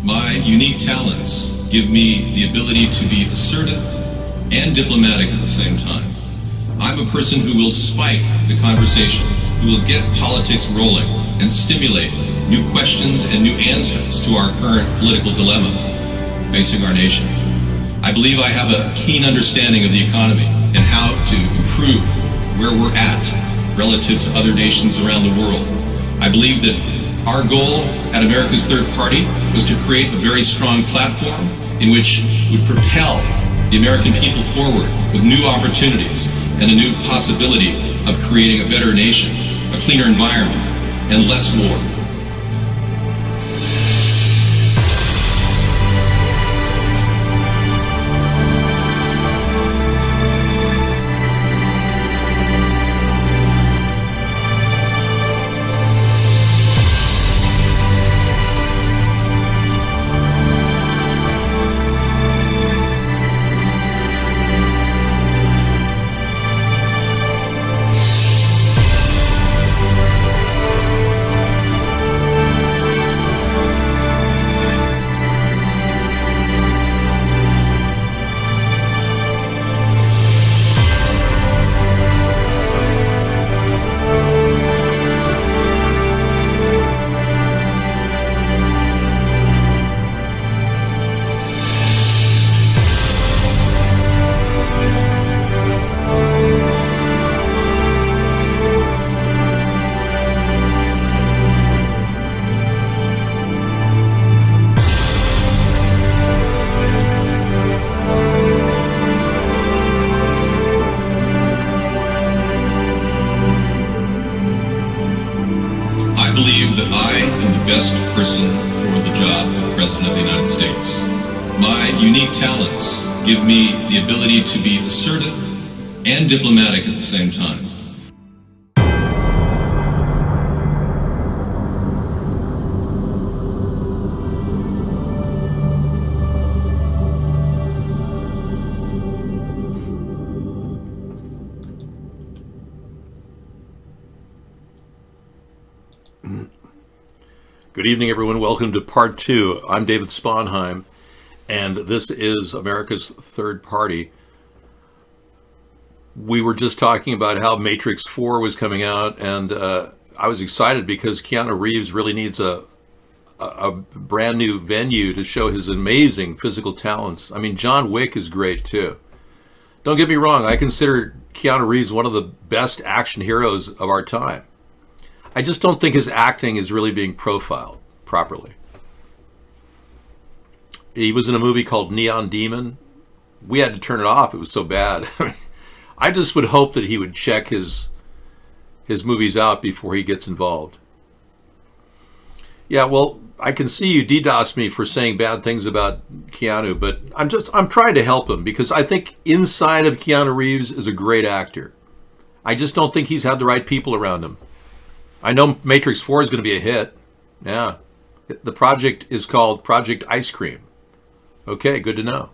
My unique talents give me the ability to be assertive and diplomatic at the same time. I'm a person who will spike the conversation, who will get politics rolling and stimulate new questions and new answers to our current political dilemma facing our nation. I believe I have a keen understanding of the economy and how to improve where we're at relative to other nations around the world. I believe that our goal at America's Third Party was to create a very strong platform in which would propel the American people forward with new opportunities and a new possibility of creating a better nation, a cleaner environment, and less war. I believe that I am the best person for the job of President of the United States. My unique talents give me the ability to be assertive and diplomatic at the same time. Good evening, everyone. Welcome to Part 2. I'm David Sponheim, and this is America's Third Party. We were just talking about how Matrix 4 was coming out, and I was excited because Keanu Reeves really needs a brand new venue to show his amazing physical talents. I mean, John Wick is great, too. Don't get me wrong, I consider Keanu Reeves one of the best action heroes of our time. I just don't think his acting is really being profiled properly. He was in a movie called Neon Demon. We had to turn it off. It was so bad. I just would hope that he would check his movies out before he gets involved. Yeah, well, I can see you DDoS me for saying bad things about Keanu, but I'm trying to help him because I think inside of Keanu Reeves is a great actor. I just don't think he's had the right people around him. I know Matrix 4 is going to be a hit. Yeah. The project is called Project Ice Cream. Okay, good to know.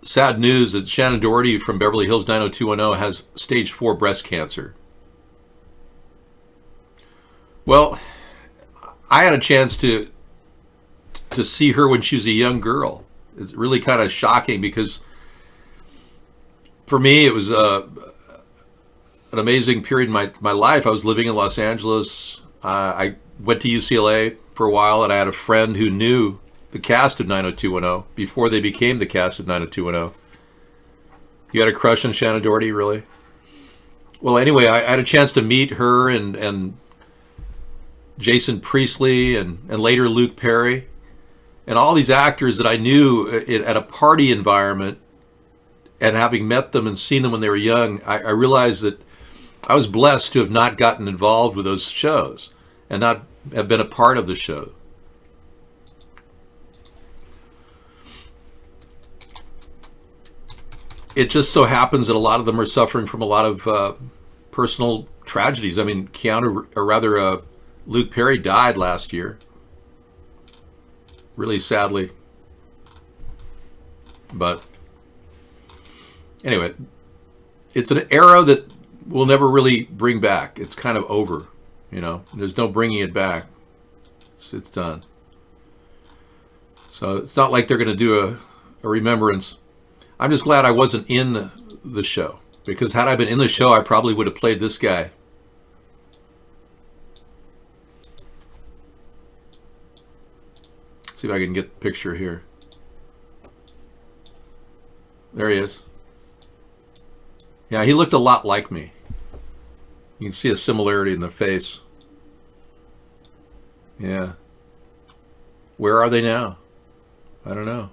Sad news that Shannon Doherty from Beverly Hills 90210 has stage 4 breast cancer. Well, I had a chance to see her when she was a young girl. It's really kind of shocking because for me it was an amazing period in my life. I was living in Los Angeles. I went to UCLA for a while, and I had a friend who knew the cast of 90210 before they became the cast of 90210. You had a crush on Shannon Doherty, really? Well, anyway, I had a chance to meet her and Jason Priestley and later Luke Perry and all these actors that I knew at a party environment. And having met them and seen them when they were young, I realized that I was blessed to have not gotten involved with those shows and not have been a part of the show. It just so happens that a lot of them are suffering from a lot of personal tragedies. I mean, Luke Perry died last year, really sadly. But anyway, it's an era that we'll never really bring back. It's kind of over, you know. There's no bringing it back. It's done. So it's not like they're going to do a remembrance. I'm just glad I wasn't in the show, because had I been in the show, I probably would have played this guy. See if I can get the picture here. There he is. Yeah, he looked a lot like me. You can see a similarity in the face. Yeah. Where are they now? I don't know.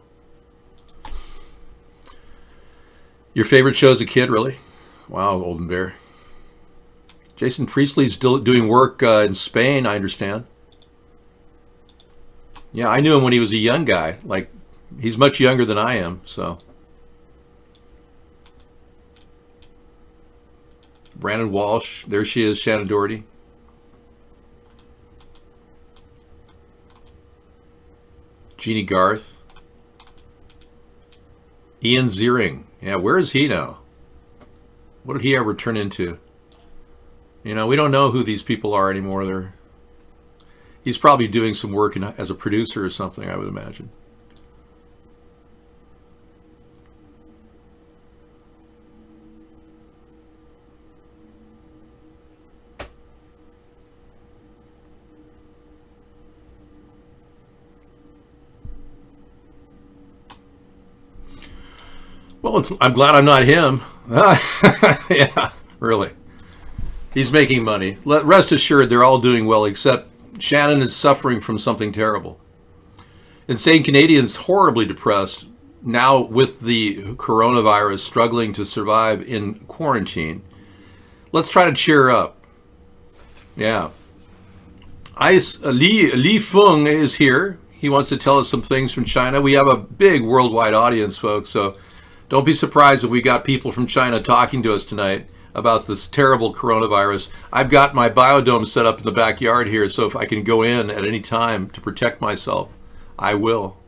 Your favorite show as a kid, really? Wow, Golden Bear. Jason Priestley's still doing work in Spain, I understand. Yeah, I knew him when he was a young guy. Like, he's much younger than I am, so. Brandon Walsh. There she is, Shannon Doherty. Jeannie Garth. Ian Ziering. Yeah, where is he now? What did he ever turn into? You know, we don't know who these people are anymore. He's probably doing some work as a producer or something, I would imagine. Well, I'm glad I'm not him. Yeah, really. He's making money. Rest assured, they're all doing well, except Shannon is suffering from something terrible. Insane Canadian's horribly depressed, now with the coronavirus, struggling to survive in quarantine. Let's try to cheer up. Yeah. Li Feng is here. He wants to tell us some things from China. We have a big worldwide audience, folks, so don't be surprised if we got people from China talking to us tonight about this terrible coronavirus. I've got my biodome set up in the backyard here, so if I can go in at any time to protect myself, I will.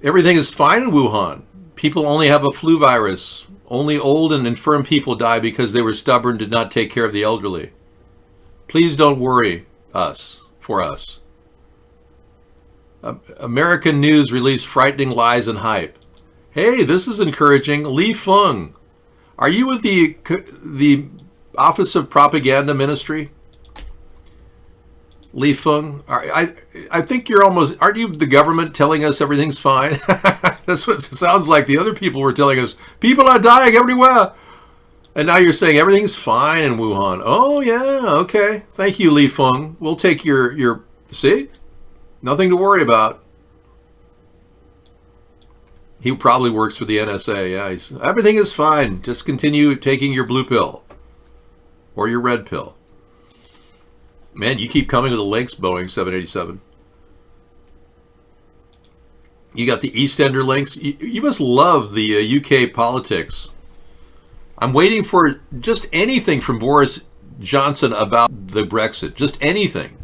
Everything is fine in Wuhan. People only have a flu virus. Only old and infirm people die because they were stubborn, did not take care of the elderly. Please don't worry for us. American News released frightening lies and hype. Hey, this is encouraging. Li Feng, are you with the Office of Propaganda Ministry? Li Feng, I think you're almost, aren't you the government telling us everything's fine? That's what it sounds like. The other people were telling us, people are dying everywhere. And now you're saying everything's fine in Wuhan. Oh, yeah, okay. Thank you, Li Feng. We'll take your see? Nothing to worry about. He probably works for the NSA. Yeah, everything is fine. Just continue taking your blue pill or your red pill. Man, you keep coming to the links, Boeing 787. You got the EastEnder links. You must love the UK politics. I'm waiting for just anything from Boris Johnson about the Brexit. Just anything.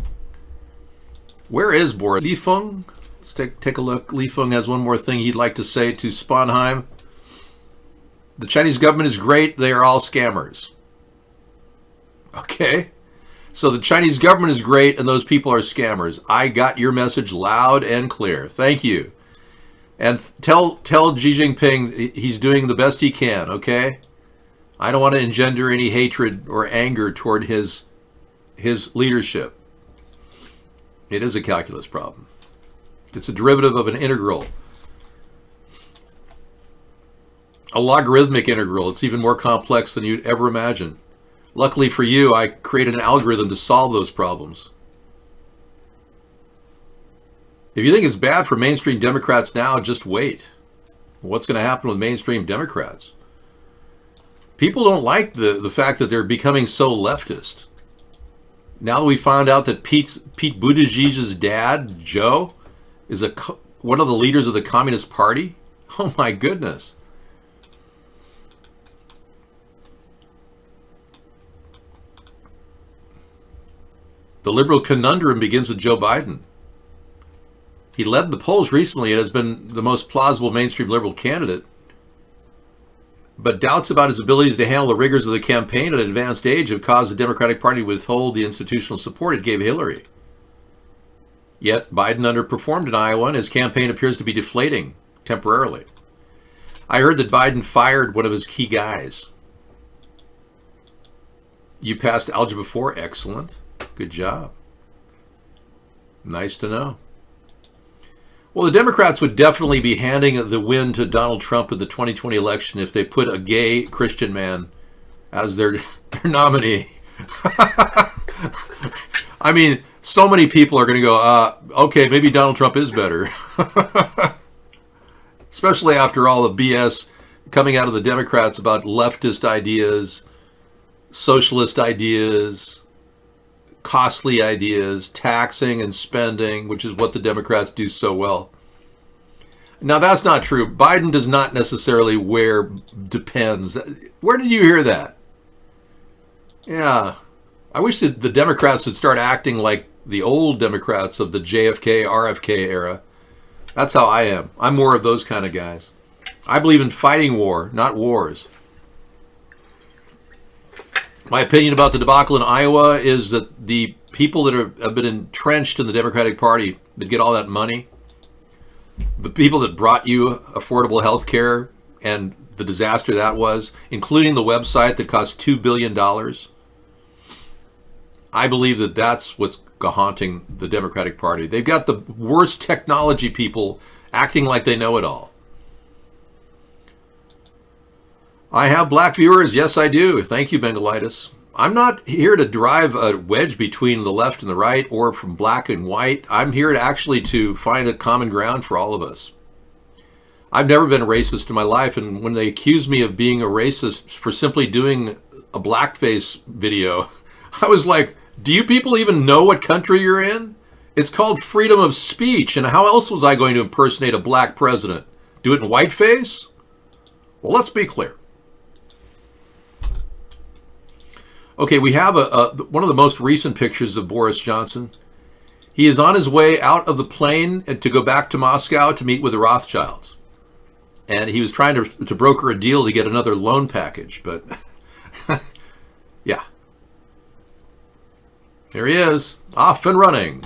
Where is Boris? Li Feng? Let's take a look. Li Feng has one more thing he'd like to say to Sponheim. The Chinese government is great. They are all scammers. Okay. So the Chinese government is great and those people are scammers. I got your message loud and clear. Thank you. And tell Xi Jinping he's doing the best he can, okay? I don't want to engender any hatred or anger toward his leadership. It is a calculus problem. It's a derivative of an integral. A logarithmic integral. It's even more complex than you'd ever imagine. Luckily for you, I created an algorithm to solve those problems. If you think it's bad for mainstream Democrats now, just wait. What's going to happen with mainstream Democrats? People don't like the fact that they're becoming so leftist. Now that we found out that Pete Buttigieg's dad, Joe, is one of the leaders of the Communist Party, oh my goodness. The liberal conundrum begins with Joe Biden. He led the polls recently and has been the most plausible mainstream liberal candidate. but doubts about his abilities to handle the rigors of the campaign at an advanced age have caused the Democratic Party to withhold the institutional support it gave Hillary. Yet Biden underperformed in Iowa, and his campaign appears to be deflating temporarily. I heard that Biden fired one of his key guys. You passed Algebra 4. Excellent. Good job. Nice to know. Well, the Democrats would definitely be handing the win to Donald Trump in the 2020 election if they put a gay Christian man as their nominee. I mean, so many people are going to go, okay, maybe Donald Trump is better. Especially after all the BS coming out of the Democrats about leftist ideas, socialist ideas, costly ideas, taxing and spending, which is what the Democrats do so well. Now, that's not true. Biden does not necessarily wear Depends. Where did you hear that? Yeah. I wish that the Democrats would start acting like the old Democrats of the JFK, RFK era. That's how I am. I'm more of those kind of guys. I believe in fighting war, not wars. My opinion about the debacle in Iowa is that the people that have been entrenched in the Democratic Party that get all that money, the people that brought you affordable health care and the disaster that was, including the website that cost $2 billion, I believe that that's what's haunting the Democratic Party. They've got the worst technology people acting like they know it all. I have black viewers. Yes, I do. Thank you, Bengalitis. I'm not here to drive a wedge between the left and the right or from black and white. I'm here to find a common ground for all of us. I've never been a racist in my life, and when they accuse me of being a racist for simply doing a blackface video, I was like, do you people even know what country you're in? It's called freedom of speech, and how else was I going to impersonate a black president? Do it in whiteface? Well, let's be clear. Okay, we have one of the most recent pictures of Boris Johnson. He is on his way out of the plane to go back to Moscow to meet with the Rothschilds. And he was trying to broker a deal to get another loan package, but yeah. Here he is, off and running.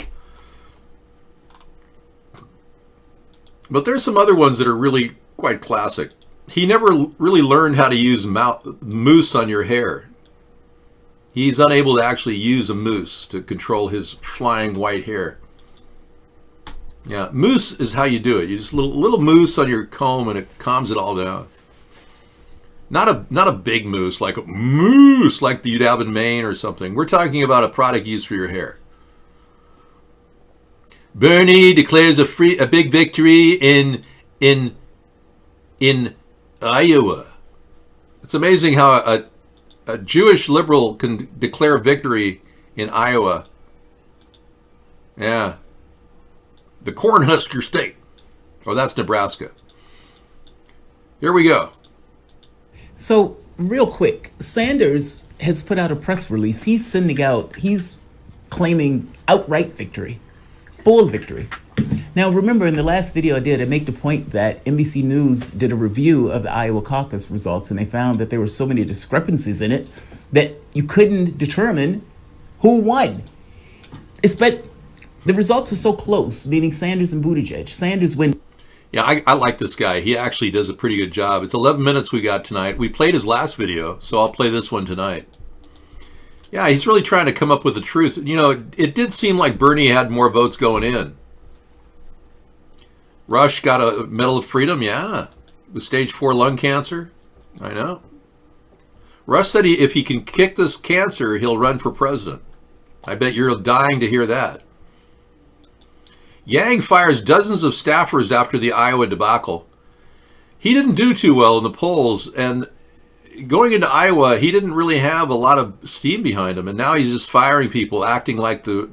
But there's some other ones that are really quite classic. He never really learned how to use mousse on your hair. He's unable to actually use a mousse to control his flying white hair. Yeah, mousse is how you do it. You just little mousse on your comb and it calms it all down. Not a big mousse, like a mousse like you'd have in Maine or something. We're talking about a product used for your hair. Bernie declares a big victory in Iowa. It's amazing how a Jewish liberal can declare victory in Iowa. Yeah. The Cornhusker State. Oh, that's Nebraska. Here we go. So, real quick, Sanders has put out a press release. He's claiming outright victory, full victory. Now, remember, in the last video I did, I make the point that NBC News did a review of the Iowa caucus results, and they found that there were so many discrepancies in it that you couldn't determine who won. But the results are so close, meaning Sanders and Buttigieg. Sanders win. Yeah, I like this guy. He actually does a pretty good job. It's 11 minutes we got tonight. We played his last video, so I'll play this one tonight. Yeah, he's really trying to come up with the truth. You know, it did seem like Bernie had more votes going in. Rush got a Medal of Freedom, yeah. With stage 4 lung cancer. I know. Rush said if he can kick this cancer, he'll run for president. I bet you're dying to hear that. Yang fires dozens of staffers after the Iowa debacle. He didn't do too well in the polls, and going into Iowa, he didn't really have a lot of steam behind him, and now he's just firing people, acting like the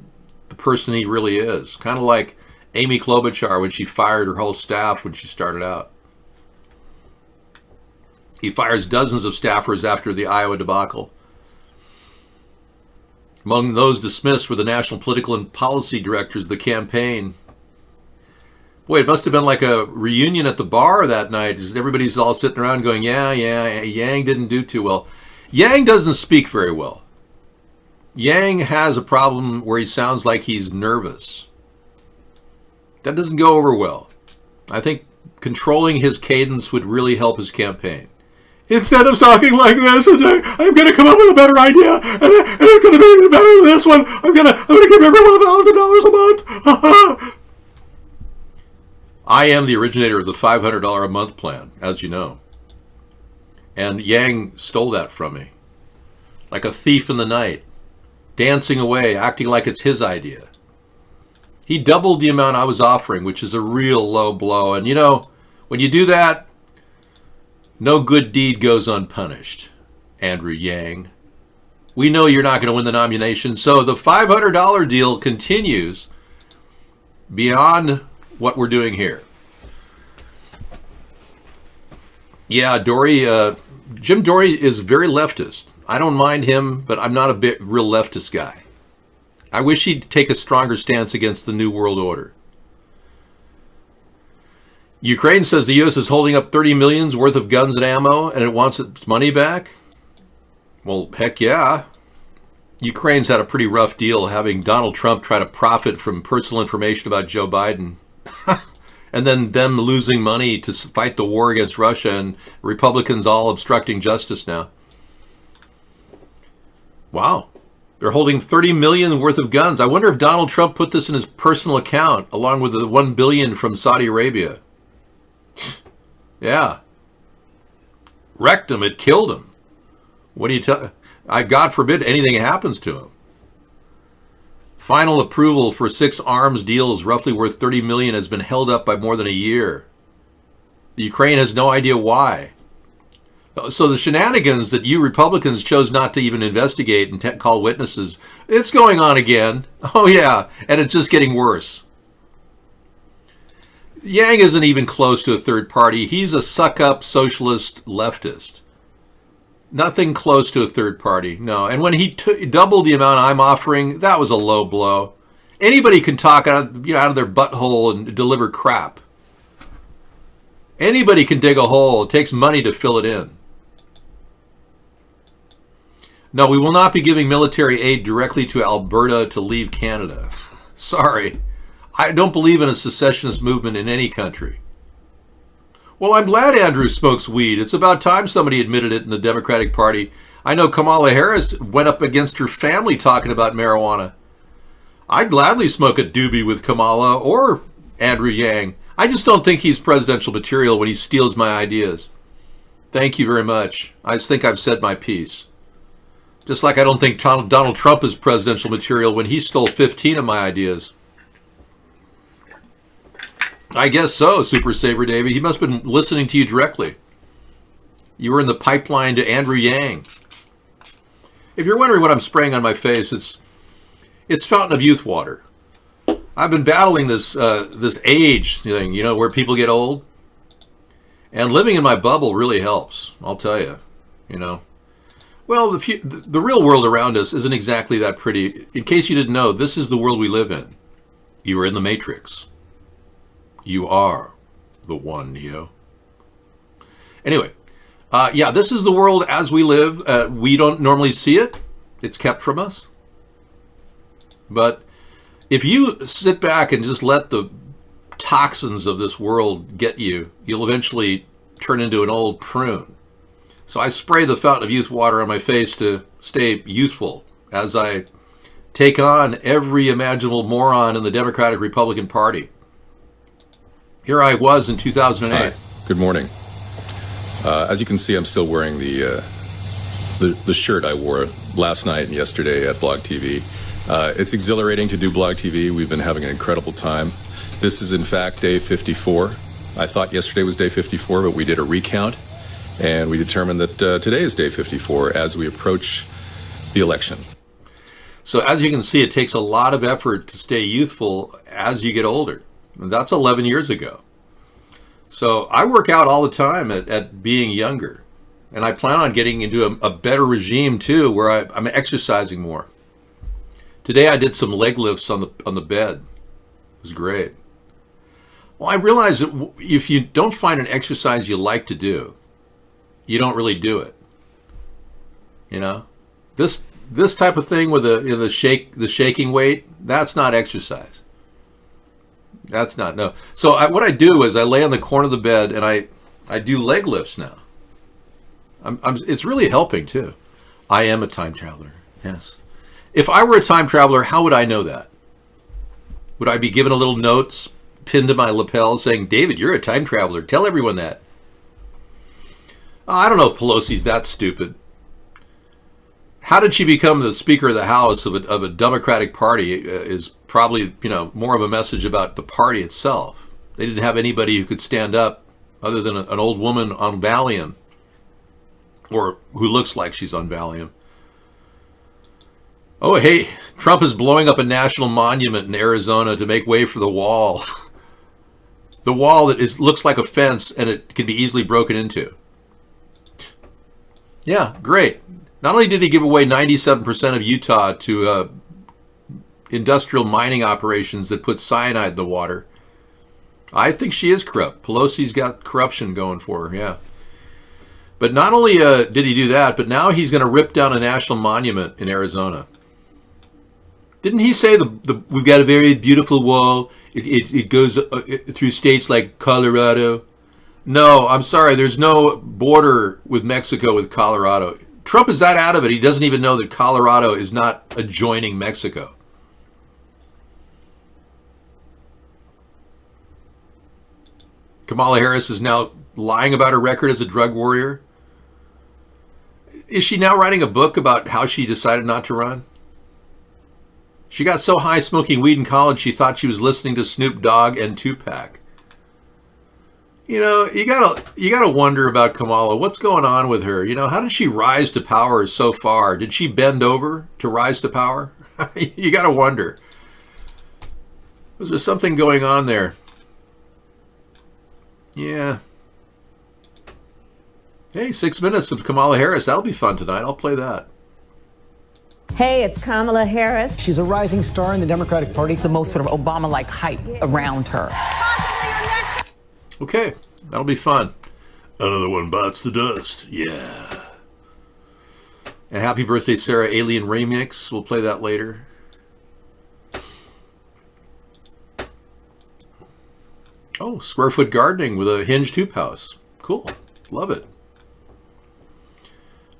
person he really is. Kind of like Amy Klobuchar when she fired her whole staff when she started out. He fires dozens of staffers after the Iowa debacle. Among those dismissed were the national political and policy directors of the campaign. Boy, it must have been like a reunion at the bar that night. Just everybody's all sitting around going, yeah, Yang didn't do too well. Yang doesn't speak very well. Yang has a problem where he sounds like he's nervous. That doesn't go over well. I think controlling his cadence would really help his campaign. Instead of talking like this, and I'm going to come up with a better idea, and it's going to be even better than this one. I'm going to give everyone $1,000 a month. I am the originator of the $500 a month plan, as you know. And Yang stole that from me. Like a thief in the night. Dancing away, acting like it's his idea. He doubled the amount I was offering, which is a real low blow. And you know, when you do that, no good deed goes unpunished, Andrew Yang. We know you're not going to win the nomination, so the $500 deal continues beyond what we're doing here. Yeah, Jim Dory is very leftist. I don't mind him, but I'm not a real leftist guy. I wish he'd take a stronger stance against the New World Order. Ukraine says the U.S. is holding up 30 million worth of guns and ammo, and it wants its money back? Well, heck yeah. Ukraine's had a pretty rough deal having Donald Trump try to profit from personal information about Joe Biden. And then them losing money to fight the war against Russia, and Republicans all obstructing justice now. Wow. They're holding 30 million worth of guns. I wonder if Donald Trump put this in his personal account along with the 1 billion from Saudi Arabia. Yeah. Wrecked him. It killed him. What do you tell? God forbid anything happens to him. Final approval for 6 arms deals roughly worth 30 million has been held up by more than a year. The Ukraine has no idea why. So the shenanigans that you Republicans chose not to even investigate and call witnesses, it's going on again. Oh yeah, and it's just getting worse. Yang isn't even close to a third party. He's a suck-up socialist leftist. Nothing close to a third party, no. And when he doubled the amount I'm offering, that was a low blow. Anybody can talk out of their butthole and deliver crap. Anybody can dig a hole. It takes money to fill it in. No, we will not be giving military aid directly to Alberta to leave Canada. Sorry. I don't believe in a secessionist movement in any country. Well, I'm glad Andrew smokes weed. It's about time somebody admitted it in the Democratic Party. I know Kamala Harris went up against her family talking about marijuana. I'd gladly smoke a doobie with Kamala or Andrew Yang. I just don't think he's presidential material when he steals my ideas. Thank you very much. I just think I've said my piece. Just like I don't think Donald Trump is presidential material when he stole 15 of my ideas. I guess so, Super Saver David. He must have been listening to you directly. You were in the pipeline to Andrew Yang. If you're wondering what I'm spraying on my face, it's Fountain of Youth water. I've been battling this age thing, where people get old. And living in my bubble really helps, I'll tell you, Well, the real world around us isn't exactly that pretty. In case you didn't know, this is the world we live in. You are in the Matrix. You are the one, Neo. Anyway, this is the world as we live. We don't normally see it. It's kept from us. But if you sit back and just let the toxins of this world get you, you'll eventually turn into an old prune. So I spray the Fountain of Youth water on my face to stay youthful as I take on every imaginable moron in the Democratic Republican Party. Here I was in 2008. Hi, good morning. As you can see, I'm still wearing the shirt I wore last night and yesterday at Blog TV. It's exhilarating to do Blog TV. We've been having an incredible time. This is, in fact, day 54. I thought yesterday was day 54, but we did a recount, and we determined that today is day 54 as we approach the election. So as you can see, it takes a lot of effort to stay youthful as you get older. That's 11 years ago. So I work out all the time at being younger. And I plan on getting into a better regime too, where I'm exercising more. Today I did some leg lifts on the bed. It was great. Well, I realize that if you don't find an exercise you like to do, you don't really do it. You know, this type of thing with the shaking weight, that's not exercise. That's not, no. So what I do is I lay on the corner of the bed and I do leg lifts now. It's really helping too. I am a time traveler. Yes. If I were a time traveler, how would I know that? Would I be given a little note pinned to my lapel saying, David, you're a time traveler. Tell everyone that. I don't know if Pelosi's that stupid. How did she become the Speaker of the House of a Democratic Party is probably, more of a message about the party itself. They didn't have anybody who could stand up other than an old woman on Valium, or who looks like she's on Valium. Oh, hey, Trump is blowing up a national monument in Arizona to make way for the wall. The wall that looks like a fence and it can be easily broken into. Yeah, great. Not only did he give away 97% of Utah to industrial mining operations that put cyanide in the water, I think she is corrupt. Pelosi's got corruption going for her, yeah. But not only did he do that, but now he's going to rip down a national monument in Arizona. Didn't he say we've got a very beautiful wall? It goes through states like Colorado. No, I'm sorry. There's no border with Mexico with Colorado. Trump is that out of it. He doesn't even know that Colorado is not adjoining Mexico. Kamala Harris is now lying about her record as a drug warrior. Is she now writing a book about how she decided not to run? She got so high smoking weed in college she thought she was listening to Snoop Dogg and Tupac. You gotta wonder about Kamala. What's going on with her? How did she rise to power so far? Did she bend over to rise to power? You gotta wonder. Was there something going on there? Yeah. Hey, 6 minutes of Kamala Harris. That'll be fun tonight. I'll play that. Hey, it's Kamala Harris. She's a rising star in the Democratic Party. The most sort of Obama-like hype around her. Okay, that'll be fun. Another one bites the dust. Yeah. And happy birthday, Sarah, Alien Remix. We'll play that later. Oh, square foot gardening with a hinged hoop house. Cool. Love it.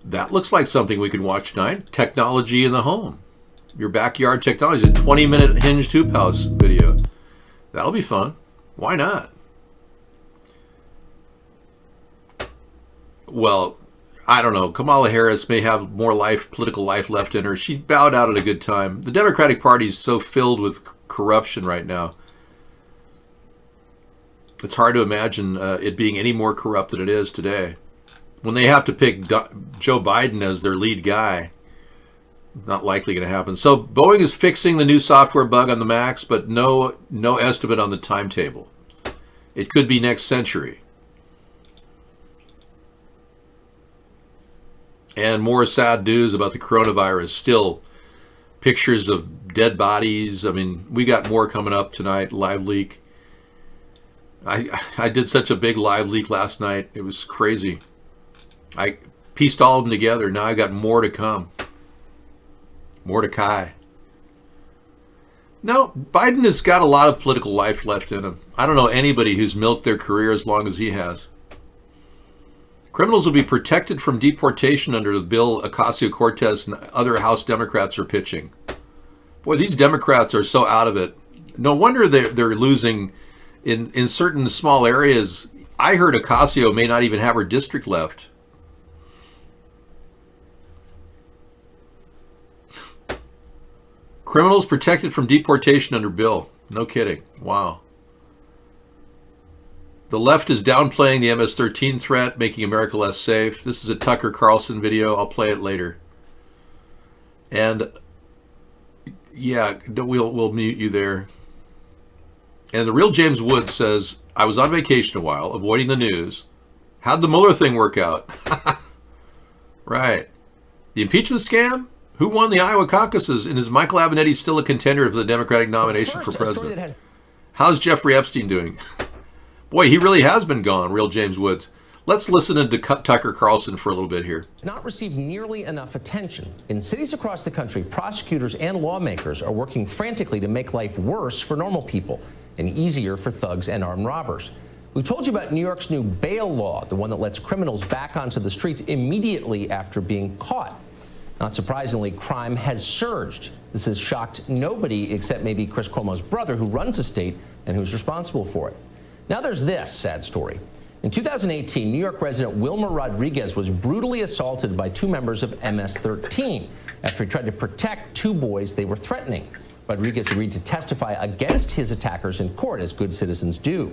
That looks like something we could watch tonight. Technology in the home. Your backyard technology. A 20-minute hinged hoop house video. That'll be fun. Why not? Well, I don't know. Kamala Harris may have more political life left in her. She bowed out at a good time. The Democratic Party is so filled with corruption right now. It's hard to imagine it being any more corrupt than it is today. When they have to pick Joe Biden as their lead guy, not likely going to happen. So Boeing is fixing the new software bug on the Max, but no estimate on the timetable. It could be next century. And more sad news about the coronavirus. Still pictures of dead bodies. I mean, we got more coming up tonight. Live leak. I did such a big live leak last night. It was crazy. I pieced all of them together. Now I got more to come. Mordecai. No, Biden has got a lot of political life left in him. I don't know anybody who's milked their career as long as he has. Criminals will be protected from deportation under the bill Ocasio-Cortez and other House Democrats are pitching. Boy, these Democrats are so out of it. No wonder they're losing in certain small areas. I heard Ocasio may not even have her district left. Criminals protected from deportation under bill. No kidding. Wow. The left is downplaying the MS-13 threat, making America less safe. This is a Tucker Carlson video. I'll play it later. And yeah, we'll mute you there. And the real James Woods says, I was on vacation a while, avoiding the news. How'd the Mueller thing work out? Right. The impeachment scam? Who won the Iowa caucuses? And is Michael Avenatti still a contender for the Democratic nomination for president? How's Jeffrey Epstein doing? Boy, he really has been gone, real James Woods. Let's listen to Tucker Carlson for a little bit here. Not received nearly enough attention. In cities across the country, prosecutors and lawmakers are working frantically to make life worse for normal people and easier for thugs and armed robbers. We told you about New York's new bail law, the one that lets criminals back onto the streets immediately after being caught. Not surprisingly, crime has surged. This has shocked nobody except maybe Chris Cuomo's brother, who runs the state and who's responsible for it. Now there's this sad story. In 2018, New York resident Wilmer Rodriguez was brutally assaulted by two members of MS-13 after he tried to protect two boys they were threatening. Rodriguez agreed to testify against his attackers in court, as good citizens do.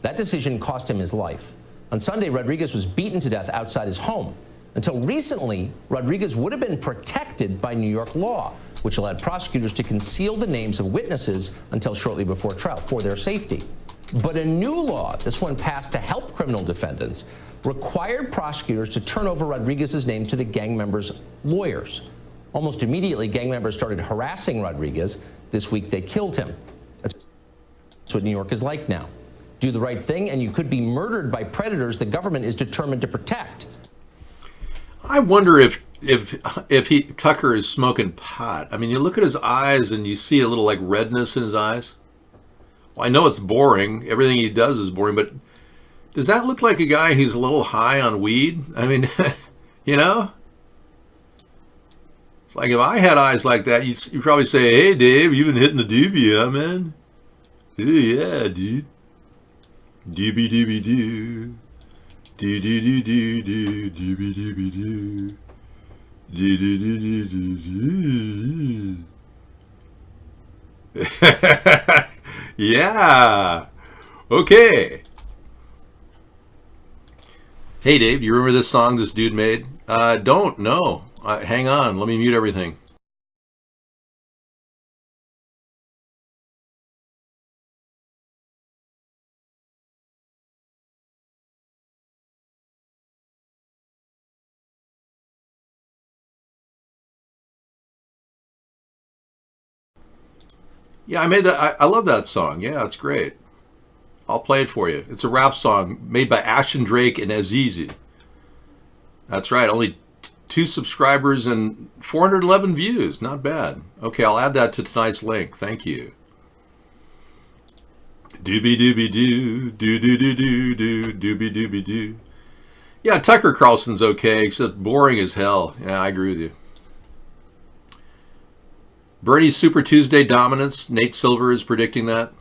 That decision cost him his life. On Sunday, Rodriguez was beaten to death outside his home. Until recently, Rodriguez would have been protected by New York law, which allowed prosecutors to conceal the names of witnesses until shortly before trial for their safety. But a new law, this one passed to help criminal defendants, required prosecutors to turn over Rodriguez's name to the gang members' lawyers. Almost immediately, gang members started harassing Rodriguez. This week, they killed him. That's what New York is like now. Do the right thing, and you could be murdered by predators the government is determined to protect. I wonder if Tucker is smoking pot. I mean, you look at his eyes and you see a little like redness in his eyes. Well, I know it's boring. Everything he does is boring, but does that look like a guy who's a little high on weed? I mean, you know? It's like if I had eyes like that, you'd probably say, "Hey, Dave, you've been hitting the doobie, huh, man?" "Oh, yeah, dude. Doobie doobie doo. Do do do do do doobie doobie doo. Do do do do do do." Yeah. Okay. Hey, Dave, do you remember this song this dude made? Don't. No. Hang on. Let me mute everything. Yeah, I made that. I love that song. Yeah, it's great. I'll play it for you. It's a rap song made by Ashton Drake and Azizi. That's right. Only 2 subscribers and 411 views. Not bad. Okay, I'll add that to tonight's link. Thank you. Doobie doobie doo, doo doo doo doo doo, doobie doobie doo. Yeah, Tucker Carlson's okay, except boring as hell. Yeah, I agree with you. Bernie's Super Tuesday dominance. Nate Silver is predicting that.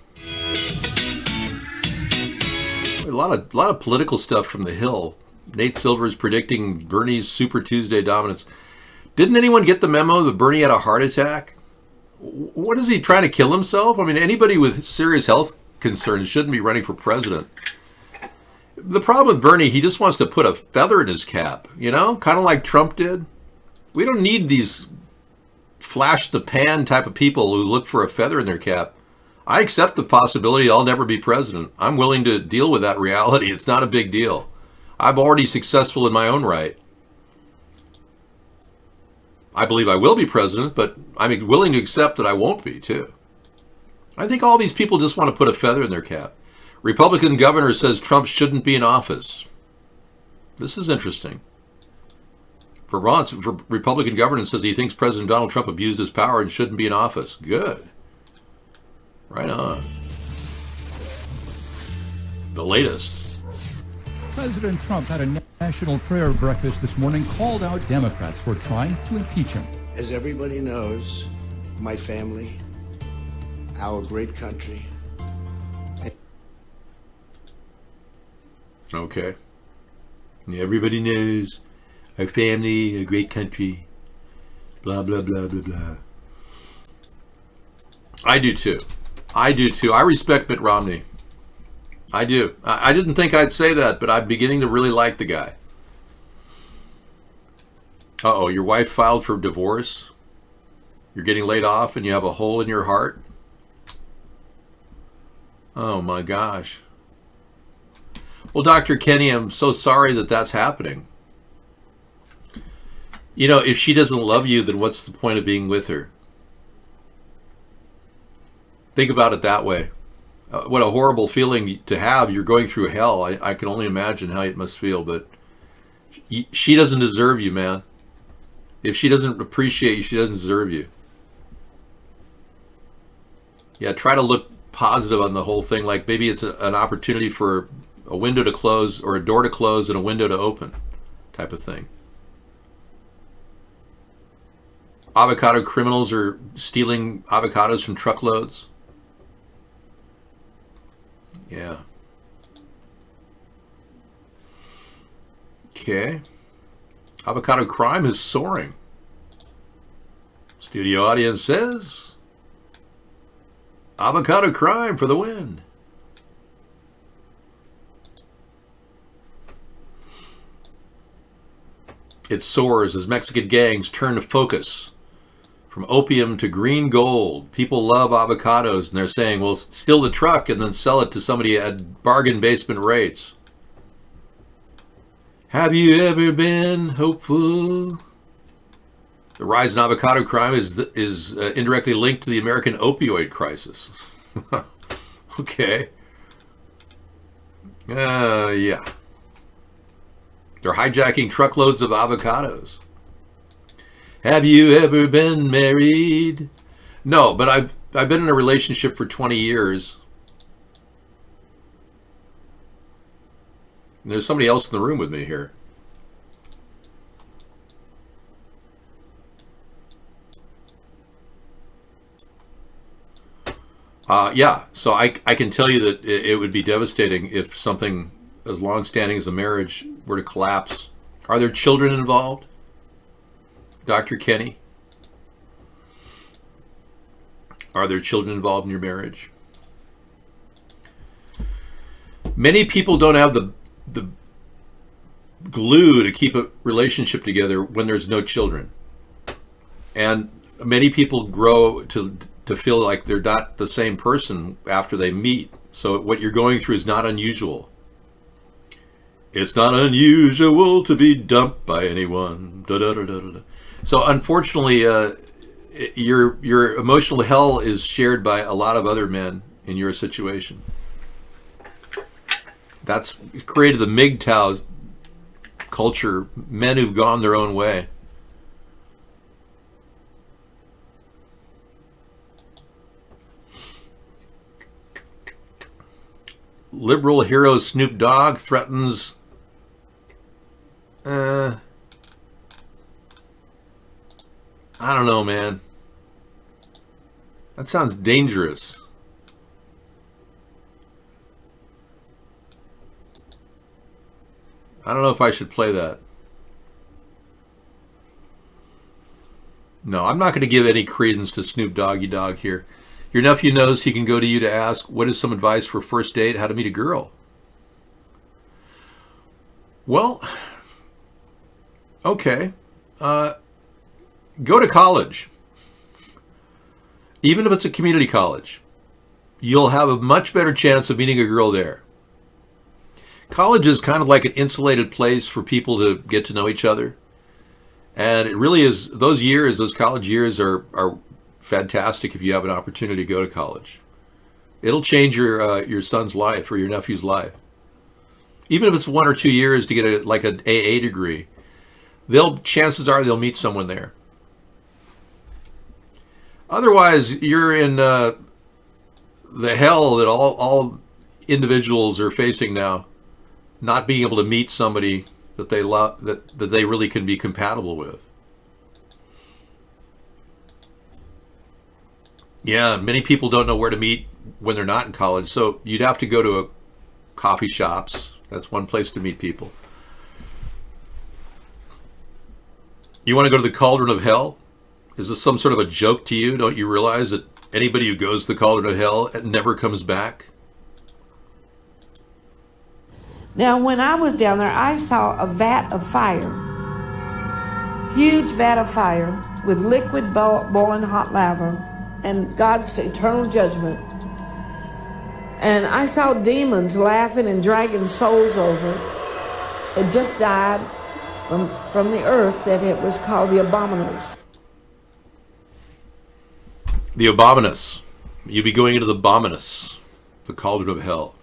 A lot of political stuff from the Hill. Nate Silver is predicting Bernie's Super Tuesday dominance. Didn't anyone get the memo that Bernie had a heart attack? What is he trying to kill himself? I mean, anybody with serious health concerns shouldn't be running for president. The problem with Bernie, he just wants to put a feather in his cap, you know, kind of like Trump did. We don't need these flash the pan type of people who look for a feather in their cap. I accept the possibility I'll never be president. I'm willing to deal with that reality. It's not a big deal. I'm already successful in my own right. I believe I will be president, but I'm willing to accept that I won't be, too. I think all these people just want to put a feather in their cap. Republican governor says Trump shouldn't be in office. This is interesting. Vermont's Republican governor says he thinks President Donald Trump abused his power and shouldn't be in office. Good. Right on. The latest. President Trump had a national prayer breakfast this morning, called out Democrats for trying to impeach him. As everybody knows, my family, our great country. Okay. Everybody knows our family, a great country, blah, blah, blah, blah, blah. I do too. I do too. I respect Mitt Romney. I do. I didn't think I'd say that, but I'm beginning to really like the guy. Uh-oh, your wife filed for divorce? You're getting laid off and you have a hole in your heart? Oh my gosh. Well, Dr. Kenny, I'm so sorry that that's happening. You know, if she doesn't love you, then what's the point of being with her? Think about it that way. What a horrible feeling to have. You're going through hell. I can only imagine how it must feel, but she doesn't deserve you, man. If she doesn't appreciate you, she doesn't deserve you. Yeah, try to look positive on the whole thing. Like maybe it's an opportunity for a window to close or a door to close and a window to open type of thing. Avocado criminals are stealing avocados from truckloads. Yeah. Okay. Avocado crime is soaring. Studio audience says, avocado crime for the win. It soars as Mexican gangs turn to focus from opium to green gold. People love avocados, and they're saying, well, steal the truck and then sell it to somebody at bargain basement rates. Have you ever been hopeful? The rise in avocado crime is indirectly linked to the American opioid crisis. Okay. Yeah. They're hijacking truckloads of avocados. Have you ever been married? No, but I've been in a relationship for 20 years. And there's somebody else in the room with me here. Yeah, so I can tell you that it would be devastating if something as long-standing as a marriage were to collapse. Are there children involved? Dr. Kenny? Are there children involved in your marriage? Many people don't have the glue to keep a relationship together when there's no children. And many people grow to feel like they're not the same person after they meet. So what you're going through is not unusual. It's not unusual to be dumped by anyone. Da, da, da, da, da. So unfortunately, your emotional hell is shared by a lot of other men in your situation. That's created the MGTOW culture, men who've gone their own way. Liberal hero Snoop Dogg threatens I don't know, man. That sounds dangerous. I don't know if I should play that. No, I'm not going to give any credence to Snoop Doggy Dogg here. Your nephew knows he can go to you to ask, what is some advice for first date, how to meet a girl? Well, okay. Go to college. Even if it's a community college, you'll have a much better chance of meeting a girl there. College is kind of like an insulated place for people to get to know each other. And it really is, those college years are fantastic if you have an opportunity to go to college. It'll change your son's life or your nephew's life. Even if it's 1 or 2 years to get an AA degree, chances are they'll meet someone there. Otherwise, you're in the hell that all individuals are facing now, not being able to meet somebody that they love, that they really can be compatible with. Yeah, many people don't know where to meet when they're not in college, so you'd have to go to coffee shops. That's one place to meet people. You want to go to the cauldron of hell? Is this some sort of a joke to you? Don't you realize that anybody who goes to the cauldron of hell never comes back? Now, when I was down there, I saw a vat of fire. Huge vat of fire with liquid boiling hot lava and God's eternal judgment. And I saw demons laughing and dragging souls over it. It just died from the earth, that it was called the Abominus. The Abominus. You'd be going into the Abominus. the cauldron of hell.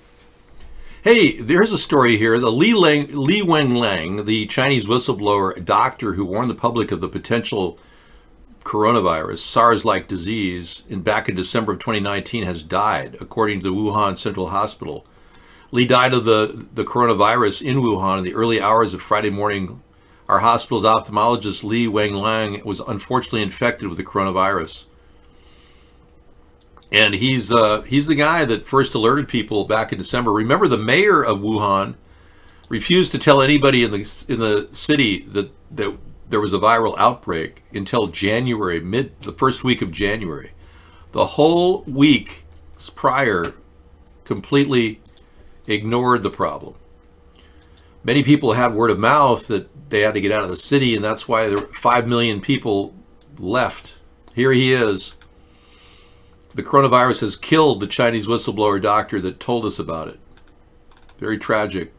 Hey, there's a story here. The Li Wenliang, the Chinese whistleblower doctor who warned the public of the potential coronavirus, SARS-like disease, back in December of 2019, has died, according to the Wuhan Central Hospital. Li died of the coronavirus in Wuhan in the early hours of Friday morning. Our hospital's ophthalmologist, Li Wenliang, was unfortunately infected with the coronavirus. And he's the guy that first alerted people back in December. Remember, the mayor of Wuhan refused to tell anybody in the city that there was a viral outbreak until January, the first week of January. The whole week prior completely ignored the problem. Many people had word of mouth that they had to get out of the city, and that's why 5 million people left. Here he is. The coronavirus has killed the Chinese whistleblower doctor that told us about it. Very tragic.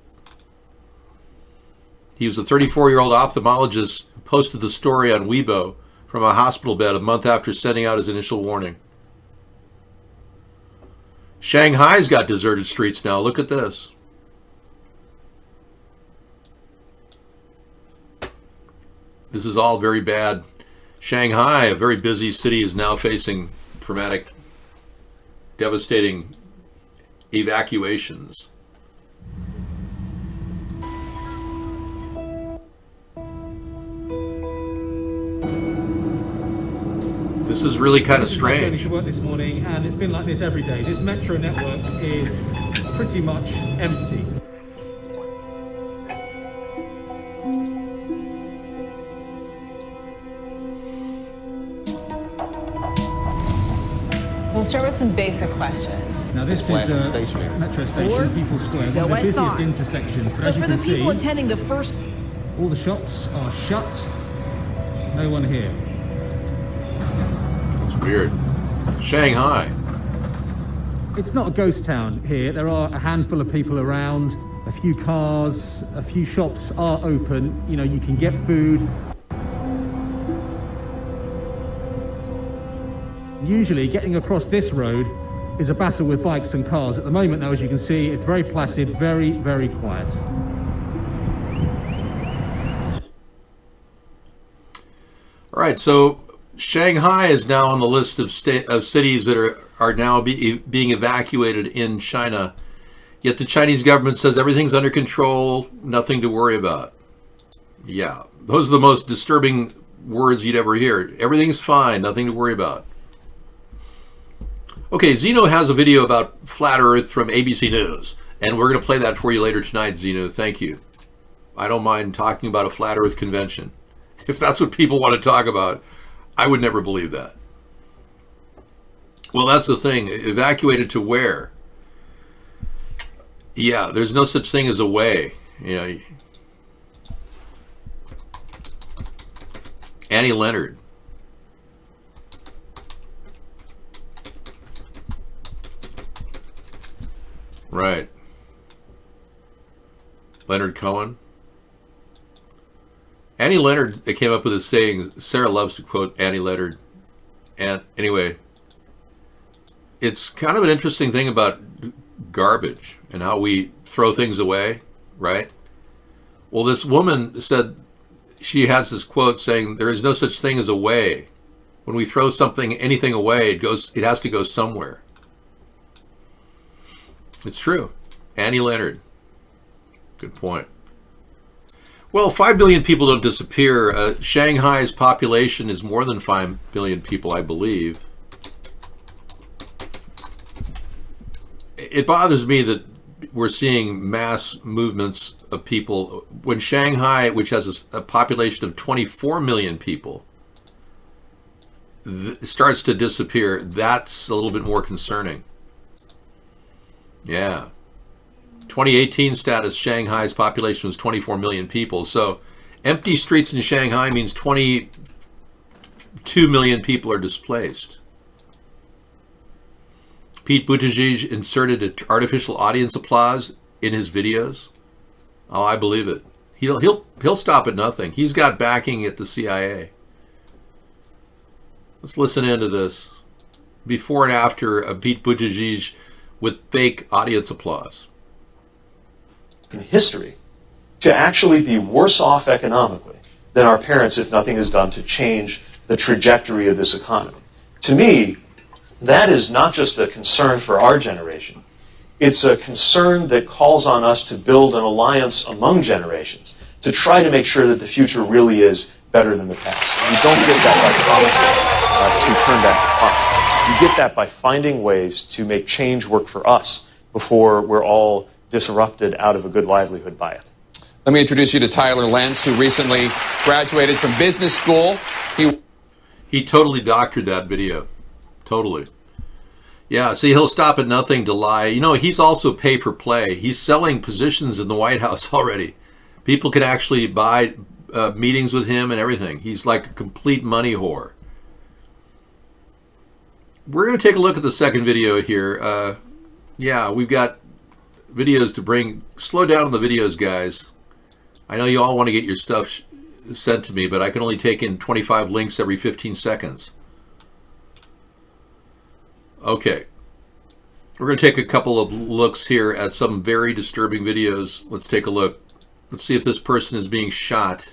He was a 34-year-old ophthalmologist who posted the story on Weibo from a hospital bed a month after sending out his initial warning. Shanghai's got deserted streets now. Look at this. This is all very bad. Shanghai, a very busy city, is now facing traumatic, devastating evacuations. This is really kind of strange. I finished work this morning, and it's been like this every day. This metro network is pretty much empty. We'll start with some basic questions. Now this is Metro Station, People's Square, So one of the I busiest thought. intersections. But as you for the can people see, attending the first... all the shops are shut. No one here. It's weird. Shanghai. It's not a ghost town here. There are a handful of people around, a few cars, a few shops are open. You know, you can get food. Usually getting across this road is a battle with bikes and cars. At the moment, though, as you can see, it's very placid, very, very quiet. All right, so Shanghai is now on the list of cities that are now being evacuated in China. Yet the Chinese government says everything's under control, nothing to worry about. Yeah, those are the most disturbing words you'd ever hear. Everything's fine, nothing to worry about. Okay, Zeno has a video about flat Earth from ABC News, and we're going to play that for you later tonight, Zeno. Thank you. I don't mind talking about a flat Earth convention. If that's what people want to talk about, I would never believe that. Well, that's the thing. Evacuated to where? Yeah, there's no such thing as a way. You know, Annie Leonard. Right. Leonard Cohen. Annie Leonard, they came up with this saying, Sarah loves to quote Annie Leonard. And anyway, it's kind of an interesting thing about garbage and how we throw things away, right? Well, this woman said, she has this quote saying, there is no such thing as a way. When we throw anything away, it has to go somewhere. It's true. Annie Leonard. Good point. Well, 5 billion people don't disappear. Shanghai's population is more than 5 billion people, I believe. It bothers me that we're seeing mass movements of people when Shanghai, which has a population of 24 million people, starts to disappear. That's a little bit more concerning. Yeah. 2018 status, Shanghai's population was 24 million people. So empty streets in Shanghai means 22 million people are displaced. Pete Buttigieg inserted an artificial audience applause in his videos. Oh, I believe it. He'll stop at nothing. He's got backing at the CIA. Let's listen into this. Before and after Pete Buttigieg with fake audience applause. In history, to actually be worse off economically than our parents if nothing is done to change the trajectory of this economy. To me, that is not just a concern for our generation. It's a concern that calls on us to build an alliance among generations to try to make sure that the future really is better than the past. You don't get that by promising to turn back the clock. You get that by finding ways to make change work for us before we're all disrupted out of a good livelihood by it. Let me introduce you to Tyler Lentz, who recently graduated from business school. He totally doctored that video. Totally. Yeah, see, he'll stop at nothing to lie. You know, he's also pay for play. He's selling positions in the White House already. People can actually buy meetings with him and everything. He's like a complete money whore. We're going to take a look at the second video here. Yeah, we've got videos to bring. Slow down on the videos, guys. I know you all want to get your stuff sent to me, but I can only take in 25 links every 15 seconds. Okay. We're going to take a couple of looks here at some very disturbing videos. Let's take a look. Let's see if this person is being shot.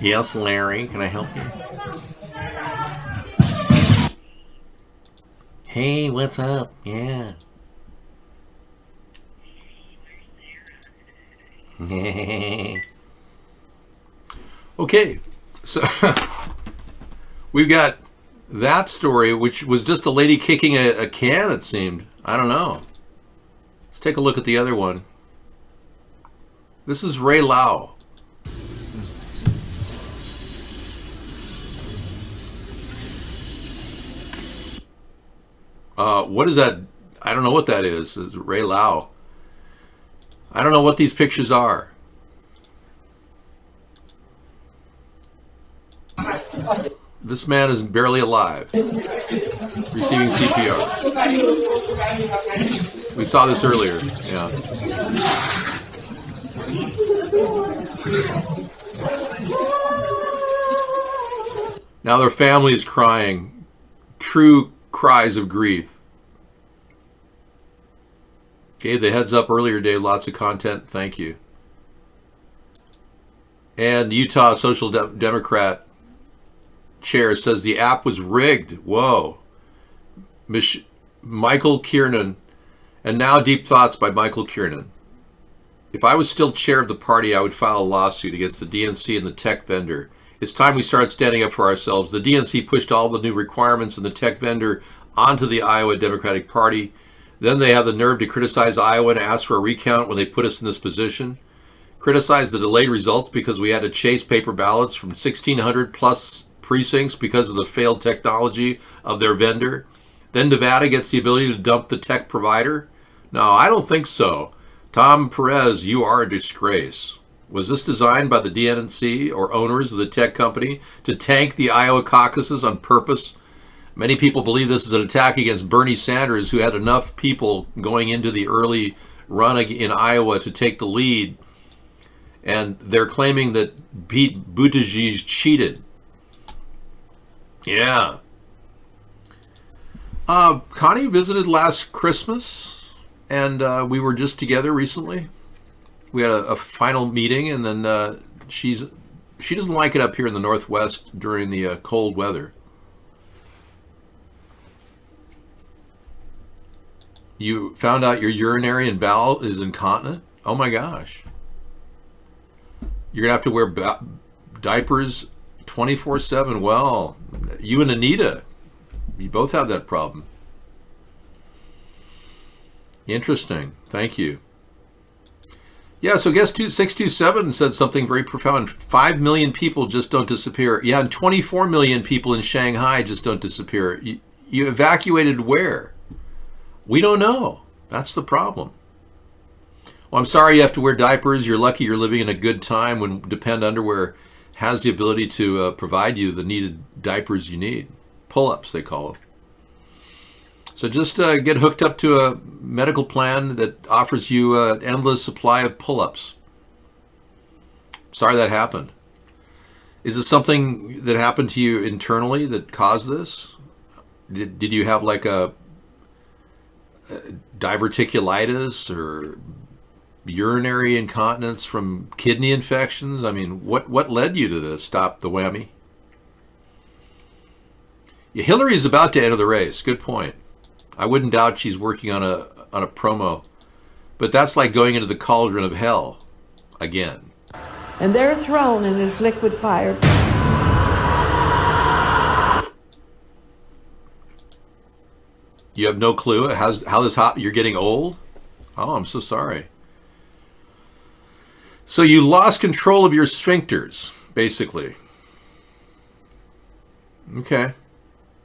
Yes, Larry, can I help you? Hey, what's up? Yeah. Okay, so we've got that story, which was just a lady kicking a can, it seemed. I don't know. Let's take a look at the other one. This is Ray Lau. What is that? I don't know what that is. It's Ray Lau. I don't know what these pictures are. This man is barely alive, receiving CPR. We saw this earlier. Yeah. Now their family is crying. True cries of grief. Gave the heads up earlier, Dave. Lots of content. Thank you. And Utah Social Democrat chair says the app was rigged. Whoa. Michael Kiernan. And now deep thoughts by Michael Kiernan. If I was still chair of the party, I would file a lawsuit against the DNC and the tech vendor. It's time we start standing up for ourselves. The DNC pushed all the new requirements in the tech vendor onto the Iowa Democratic Party. Then they have the nerve to criticize Iowa and ask for a recount when they put us in this position. Criticize the delayed results because we had to chase paper ballots from 1,600 plus precincts because of the failed technology of their vendor. Then Nevada gets the ability to dump the tech provider. No, I don't think so. Tom Perez, you are a disgrace. Was this designed by the DNC or owners of the tech company to tank the Iowa caucuses on purpose? Many people believe this is an attack against Bernie Sanders, who had enough people going into the early run in Iowa to take the lead. And they're claiming that Pete Buttigieg cheated. Yeah. Connie visited last Christmas, and we were just together recently. We had a final meeting, and then she doesn't like it up here in the Northwest during the cold weather. You found out your urinary and bowel is incontinent? Oh my gosh. You're going to have to wear diapers 24/7. Well, you and Anita, you both have that problem. Interesting. Thank you. Yeah, so guess 627 said something very profound. 5 million people just don't disappear. Yeah, and 24 million people in Shanghai just don't disappear. You evacuated where? We don't know. That's the problem. Well, I'm sorry you have to wear diapers. You're lucky you're living in a good time when Depend Underwear has the ability to provide you the needed diapers you need. Pull-ups, they call them. So just get hooked up to a medical plan that offers you an endless supply of pull-ups. Sorry that happened. Is it something that happened to you internally that caused this? Did you have like a diverticulitis or urinary incontinence from kidney infections? I mean, what led you to this? Stop the whammy. Yeah, Hillary's about to enter the race. Good point. I wouldn't doubt she's working on a promo, but that's like going into the cauldron of hell again. And they're thrown in this liquid fire. You have no clue how this hot? You're getting old? Oh, I'm so sorry. So you lost control of your sphincters, basically. Okay.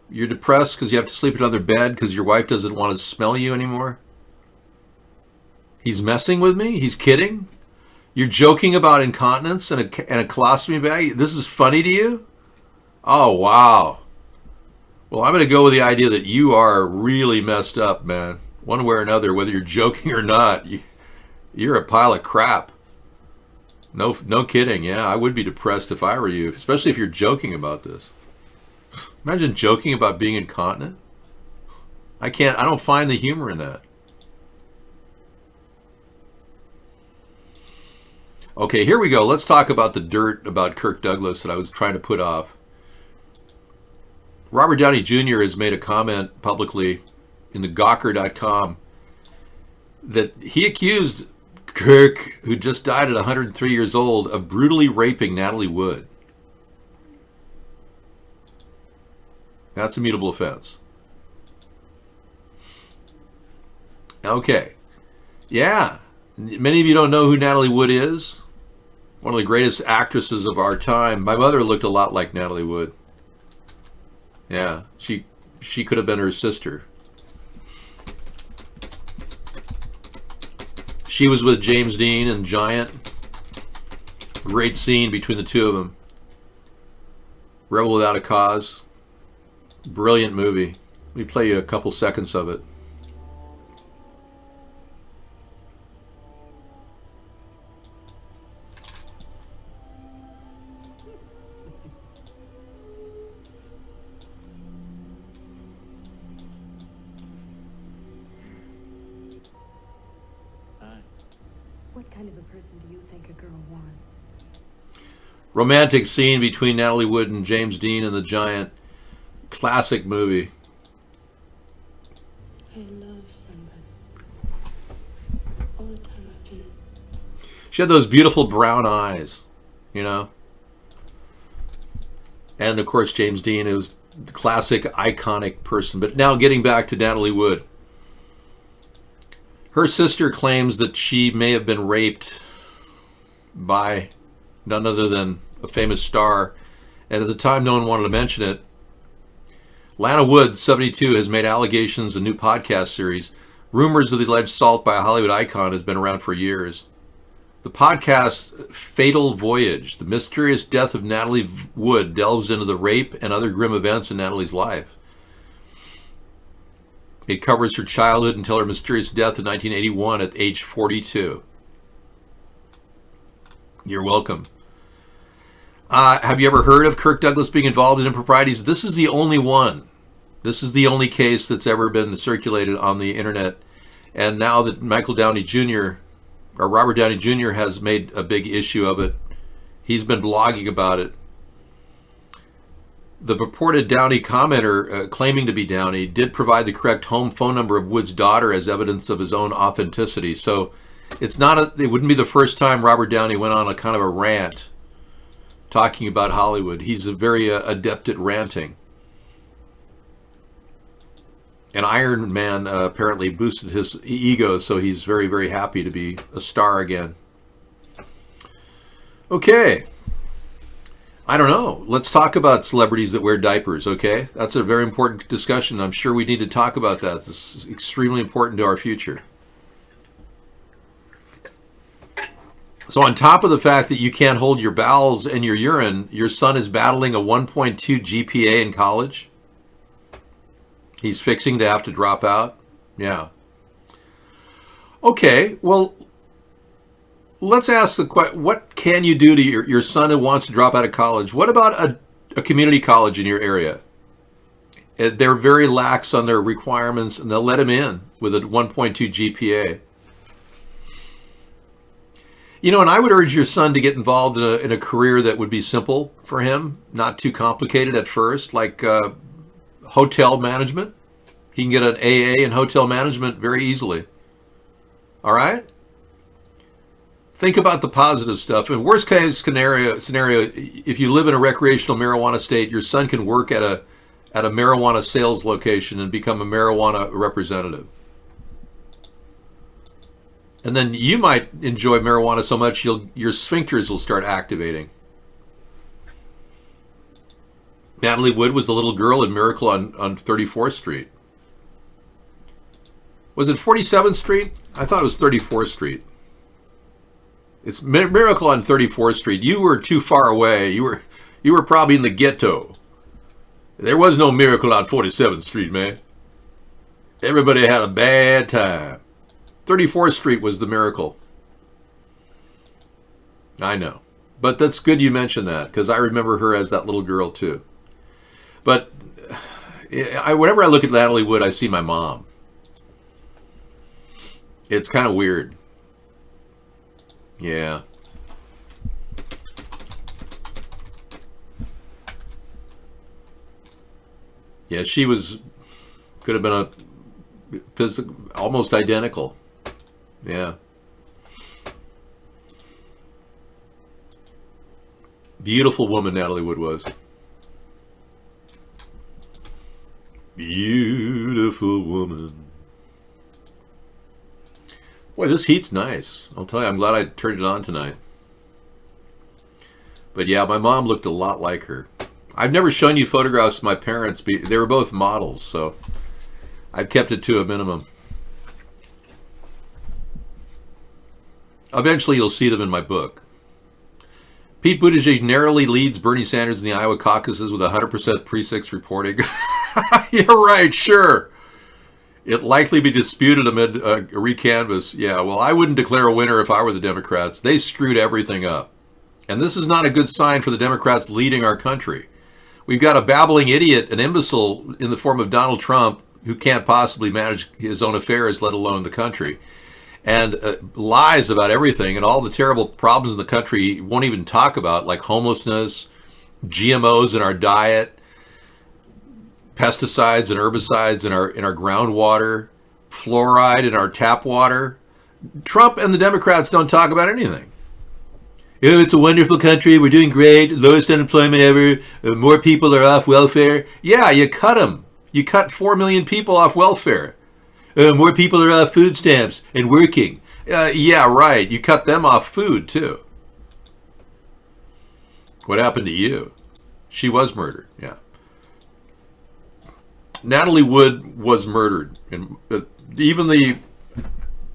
You're depressed because you have to sleep in another bed because your wife doesn't want to smell you anymore? He's messing with me? He's kidding? You're joking about incontinence and a colostomy bag? This is funny to you? Oh, wow. Well, I'm going to go with the idea that you are really messed up, man. One way or another, whether you're joking or not, you're a pile of crap. No kidding. Yeah, I would be depressed if I were you, especially if you're joking about this. Imagine joking about being incontinent. I don't find the humor in that. Okay, here we go. Let's talk about the dirt about Kirk Douglas that I was trying to put off. Robert Downey Jr. has made a comment publicly in the Gawker.com that he accused Kirk, who just died at 103 years old, of brutally raping Natalie Wood. That's a mutable offense. Okay. Yeah. Many of you don't know who Natalie Wood is. One of the greatest actresses of our time. My mother looked a lot like Natalie Wood. Yeah. She could have been her sister. She was with James Dean and Giant. Great scene between the two of them. Rebel Without a Cause. Brilliant movie. Let me play you a couple seconds of it. What kind of a person do you think a girl wants? Romantic scene between Natalie Wood and James Dean and the Giant. Classic movie. I love somebody. All the time I've been. She had those beautiful brown eyes, you know. And of course James Dean is the classic iconic person. But now getting back to Natalie Wood. Her sister claims that she may have been raped by none other than a famous star. And at the time no one wanted to mention it. Lana Wood, 72, has made allegations, a new podcast series. Rumors of the alleged assault by a Hollywood icon has been around for years. The podcast Fatal Voyage, the mysterious death of Natalie Wood, delves into the rape and other grim events in Natalie's life. It covers her childhood until her mysterious death in 1981 at age 42. You're welcome. Have you ever heard of Kirk Douglas being involved in improprieties? This is the only one. This is the only case that's ever been circulated on the internet. And now that Robert Downey Jr. has made a big issue of it, he's been blogging about it. The purported Downey commenter, claiming to be Downey, did provide the correct home phone number of Wood's daughter as evidence of his own authenticity. So it wouldn't be the first time Robert Downey went on a kind of a rant talking about Hollywood. He's a very adept at ranting. And Iron Man apparently boosted his ego, so he's very, very happy to be a star again. Okay. I don't know. Let's talk about celebrities that wear diapers, okay? That's a very important discussion. I'm sure we need to talk about that. This is extremely important to our future. So on top of the fact that you can't hold your bowels and your urine, your son is battling a 1.2 GPA in college. He's fixing to have to drop out. Yeah. Okay, well, let's ask the question, what can you do to your son who wants to drop out of college? What about a community college in your area? They're very lax on their requirements, and they'll let him in with a 1.2 GPA. You know, and I would urge your son to get involved in a career that would be simple for him, not too complicated at first, like hotel management. He can get an AA in hotel management very easily. All right? Think about the positive stuff. In worst case scenario, if you live in a recreational marijuana state, your son can work at a marijuana sales location and become a marijuana representative. And then you might enjoy marijuana so much your sphincters will start activating. Natalie Wood was the little girl in Miracle on 34th Street. Was it 47th Street? I thought it was 34th Street. It's Miracle on 34th Street. You were too far away. You were probably in the ghetto. There was no Miracle on 47th Street, man. Everybody had a bad time. 34th Street was the Miracle. I know. But that's good you mentioned that, because I remember her as that little girl too. But whenever I look at Natalie Wood, I see my mom. It's kind of weird. Yeah. Yeah, she could have been almost identical. Yeah. Beautiful woman Natalie Wood was. Beautiful woman. Boy, this heat's nice. I'll tell you, I'm glad I turned it on tonight. But yeah, my mom looked a lot like her. I've never shown you photographs of my parents. They were both models, so I've kept it to a minimum. Eventually, you'll see them in my book. Pete Buttigieg narrowly leads Bernie Sanders in the Iowa caucuses with 100% precincts reporting. You're right, sure. It likely be disputed amid a recanvass. Yeah, well, I wouldn't declare a winner if I were the Democrats. They screwed everything up. And this is not a good sign for the Democrats leading our country. We've got a babbling idiot, an imbecile in the form of Donald Trump, who can't possibly manage his own affairs, let alone the country. And lies about everything and all the terrible problems in the country he won't even talk about, like homelessness, GMOs in our diet, pesticides and herbicides in our groundwater, fluoride in our tap water. Trump and the Democrats don't talk about anything. Oh, it's a wonderful country. We're doing great. Lowest unemployment ever. More people are off welfare. Yeah, you cut them. You cut 4 million people off welfare. More people are off food stamps and working. Yeah, right. You cut them off food, too. What happened to you? She was murdered, yeah. Natalie Wood was murdered. And even the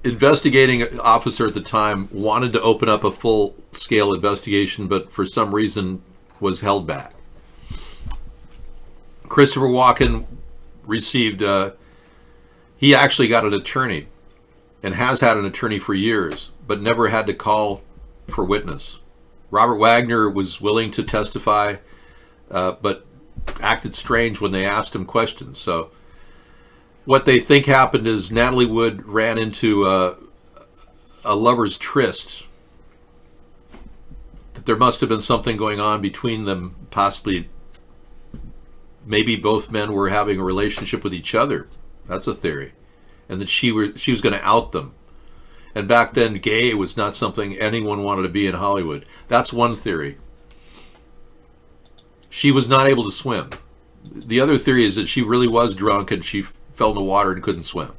investigating officer at the time wanted to open up a full-scale investigation, but for some reason was held back. Christopher Walken received... he actually got an attorney and has had an attorney for years, but never had to call for witness. Robert Wagner was willing to testify, but acted strange when they asked him questions. So what they think happened is Natalie Wood ran into a lover's tryst. That there must have been something going on between them, possibly maybe both men were having a relationship with each other. That's a theory. And that she was going to out them. And back then, gay was not something anyone wanted to be in Hollywood. That's one theory. She was not able to swim. The other theory is that she really was drunk and she fell in the water and couldn't swim.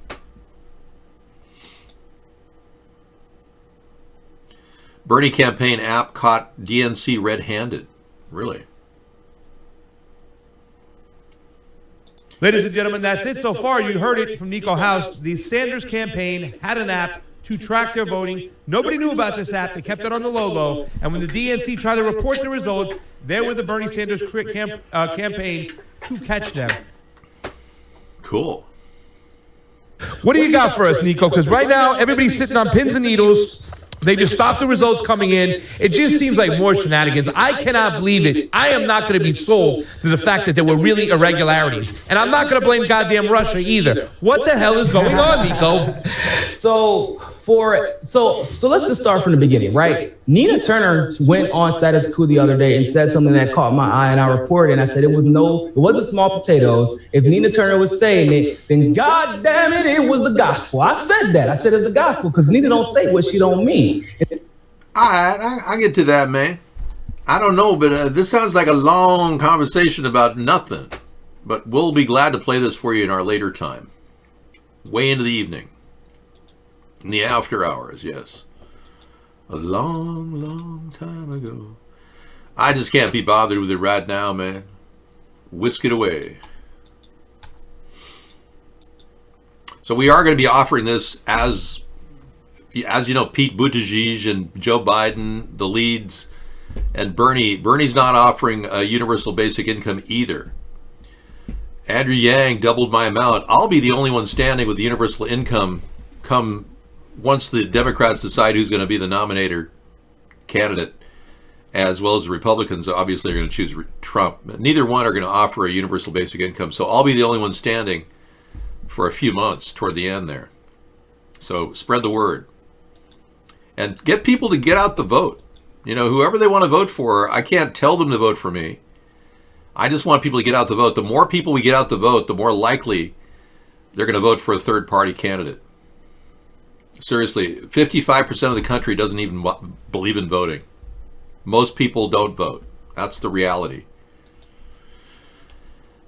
Bernie campaign app caught DNC red-handed. Really? Ladies and gentlemen, that's it so far. You heard it from Nico House. The Sanders campaign had an app to track their voting. Nobody knew about this app. They kept it on the low. And when the DNC tried to report the results, there were the Bernie Sanders campaign to catch them. Cool. What do you got for us, Nico? Because right now, everybody's sitting on pins and needles. They just stopped the results coming in. It just seems like more shenanigans. I cannot believe it. I am not going to be sold to the fact that there were really irregularities. And I'm not going to blame goddamn Russia either. What the hell is going on, Nico? So let's just start from the beginning, right? Nina Turner went on Status Quo the other day and said something that caught my eye, and I reported, and I said it wasn't small potatoes. If Nina Turner was saying it, then God damn it, it was the gospel. I said that. I said it's the gospel because Nina don't say what she don't mean. All right, I get to that, man. I don't know, but this sounds like a long conversation about nothing. But we'll be glad to play this for you in our later time. Way into the evening. In the after hours, yes. A long, long time ago. I just can't be bothered with it right now, man. Whisk it away. So we are going to be offering this as you know, Pete Buttigieg and Joe Biden, the leads, and Bernie. Bernie's not offering a universal basic income either. Andrew Yang doubled my amount. I'll be the only one standing with the universal income come once the Democrats decide who's going to be the nominator candidate, as well as the Republicans obviously are going to choose Trump. Neither one are going to offer a universal basic income. So I'll be the only one standing for a few months toward the end there. So spread the word. And get people to get out the vote. You know, whoever they want to vote for, I can't tell them to vote for me. I just want people to get out the vote. The more people we get out the vote, the more likely they're going to vote for a third-party candidate. Seriously, 55% of the country doesn't even believe in voting. Most people don't vote. That's the reality.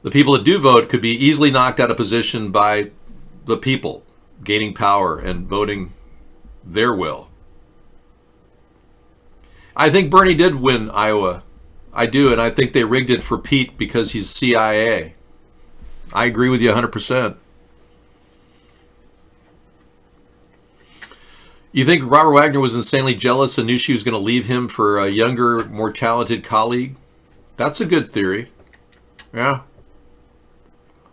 The people that do vote could be easily knocked out of position by the people gaining power and voting their will. I think Bernie did win Iowa. I do, and I think they rigged it for Pete because he's CIA. I agree with you 100%. You think Robert Wagner was insanely jealous and knew she was going to leave him for a younger, more talented colleague? That's a good theory. Yeah.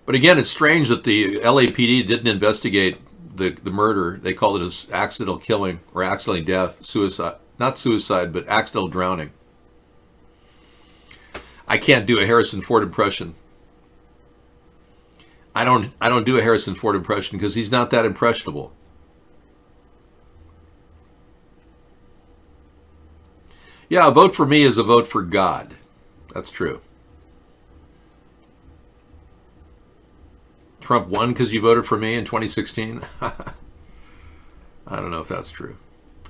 But again, it's strange that the LAPD didn't investigate the murder. They called it an accidental killing or accidental death, suicide. Not suicide, but accidental drowning. I can't do a Harrison Ford impression. I don't do a Harrison Ford impression because he's not that impressionable. Yeah, a vote for me is a vote for God. That's true. Trump won because you voted for me in 2016? I don't know if that's true.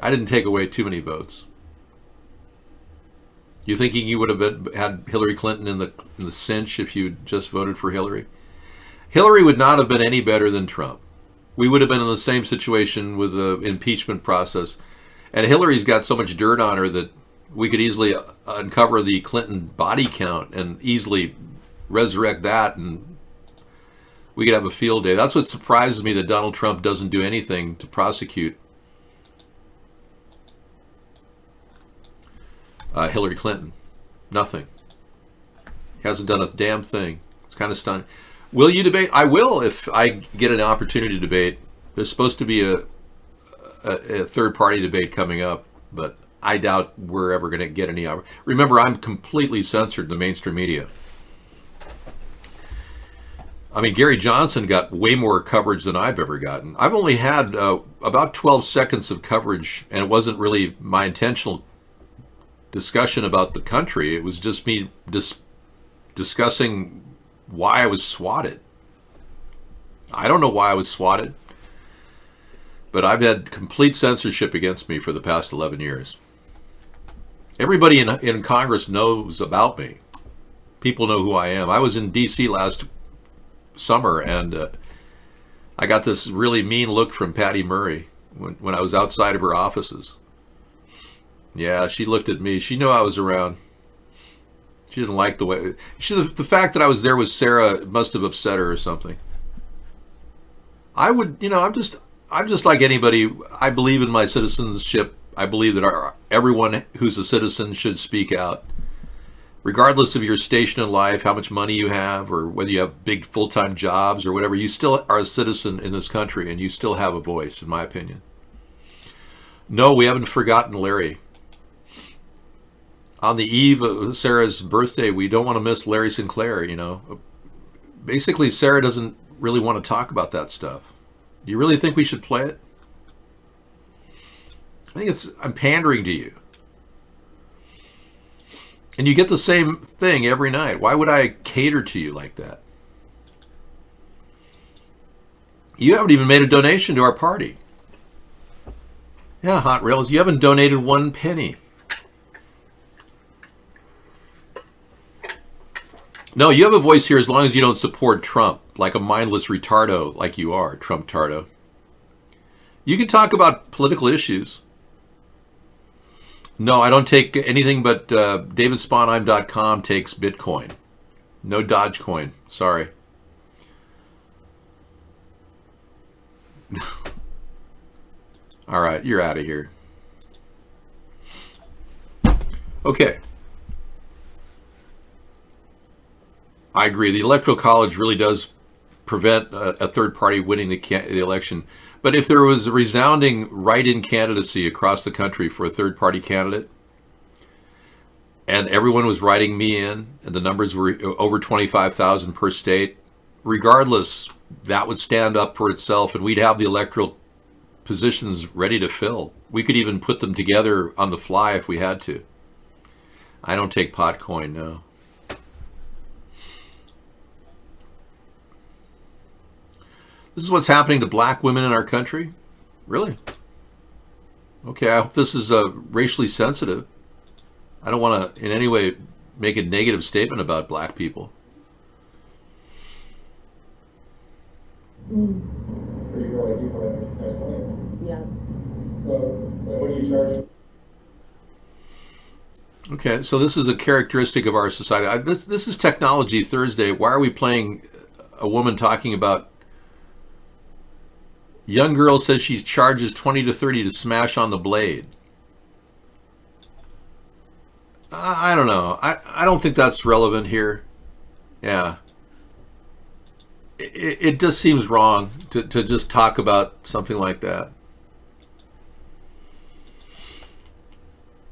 I didn't take away too many votes. You thinking you would have had Hillary Clinton in the cinch if you just voted for Hillary? Hillary would not have been any better than Trump. We would have been in the same situation with the impeachment process. And Hillary's got so much dirt on her that we could easily uncover the Clinton body count and easily resurrect that, and we could have a field day. That's what surprises me, that Donald Trump doesn't do anything to prosecute Hillary Clinton. Nothing. He hasn't done a damn thing. It's kind of stunning. Will you debate? I will if I get an opportunity to debate. There's supposed to be a third-party debate coming up, but I doubt we're ever going to get any. Remember, I'm completely censored in the mainstream media. I mean, Gary Johnson got way more coverage than I've ever gotten. I've only had about 12 seconds of coverage, and it wasn't really my intentional discussion about the country. It was just me discussing why I was swatted. I don't know why I was swatted, but I've had complete censorship against me for the past 11 years. Everybody in Congress knows about me. People know who I am. I was in D.C. last summer, and I got this really mean look from Patty Murray when I was outside of her offices. Yeah, she looked at me. She knew I was around. She didn't like the way... the fact that I was there with Sarah must have upset her or something. I would, I'm just like anybody. I believe in my citizenship. I believe that everyone who's a citizen should speak out. Regardless of your station in life, how much money you have, or whether you have big full-time jobs or whatever, you still are a citizen in this country, and you still have a voice, in my opinion. No, we haven't forgotten Larry. On the eve of Sarah's birthday, we don't want to miss Larry Sinclair, Basically, Sarah doesn't really want to talk about that stuff. Do you really think we should play it? I think I'm pandering to you. And you get the same thing every night. Why would I cater to you like that? You haven't even made a donation to our party. Yeah, Hot Rails, you haven't donated 1 penny. No, you have a voice here as long as you don't support Trump, like a mindless retardo like you are, Trump tardo. You can talk about political issues. No, I don't take anything but DavidSponheim.com takes Bitcoin. No Dogecoin. Sorry. All right, you're out of here. Okay. I agree. The Electoral College really does prevent a third party winning the election. But if there was a resounding write-in candidacy across the country for a third-party candidate, and everyone was writing me in, and the numbers were over 25,000 per state, regardless, that would stand up for itself, and we'd have the electoral positions ready to fill. We could even put them together on the fly if we had to. I don't take Potcoin, no. This is what's happening to black women in our country? Really? Okay, I hope this is racially sensitive. I don't want to in any way make a negative statement about black people. Pretty cool. I do find nice money. Yeah. What do you charge? Okay, so this is a characteristic of our society. This is Technology Thursday. Why are we playing a woman talking about... Young girl says she charges 20 to 30 to smash on the blade. I don't know. I don't think that's relevant here. Yeah. It just seems wrong to just talk about something like that.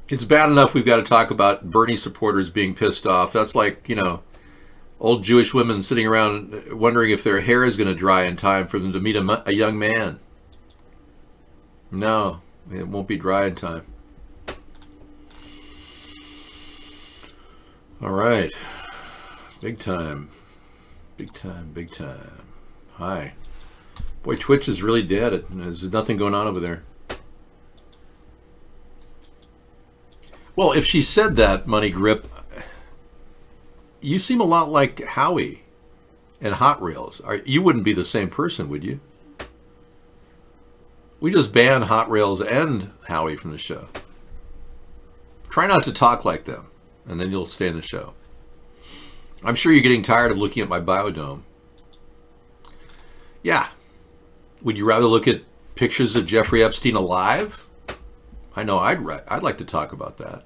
It's bad enough we've got to talk about Bernie supporters being pissed off. That's like, old Jewish women sitting around wondering if their hair is going to dry in time for them to meet a young man. No, it won't be dry in time. All right. Big time. Big time, big time. Hi. Boy, Twitch is really dead. There's nothing going on over there. Well, if she said that, Money Grip, you seem a lot like Howie and Hot Rails. You wouldn't be the same person, would you? We just banned Hot Rails and Howie from the show. Try not to talk like them, and then you'll stay in the show. I'm sure you're getting tired of looking at my biodome. Yeah. Would you rather look at pictures of Jeffrey Epstein alive? I know I'd like to talk about that.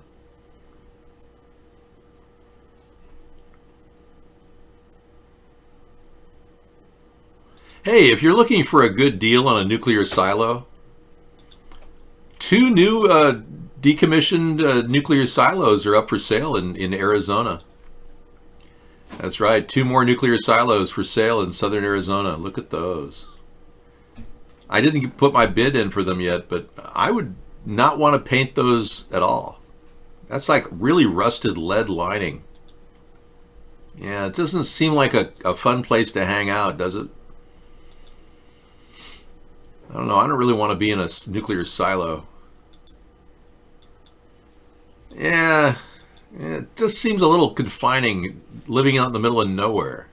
Hey, if you're looking for a good deal on a nuclear silo, 2 new decommissioned nuclear silos are up for sale in Arizona. That's right, 2 more nuclear silos for sale in southern Arizona. Look at those. I didn't put my bid in for them yet, but I would not want to paint those at all. That's like really rusted lead lining. Yeah, it doesn't seem like a fun place to hang out, does it? I don't know. I don't really want to be in a nuclear silo. Yeah, it just seems a little confining living out in the middle of nowhere.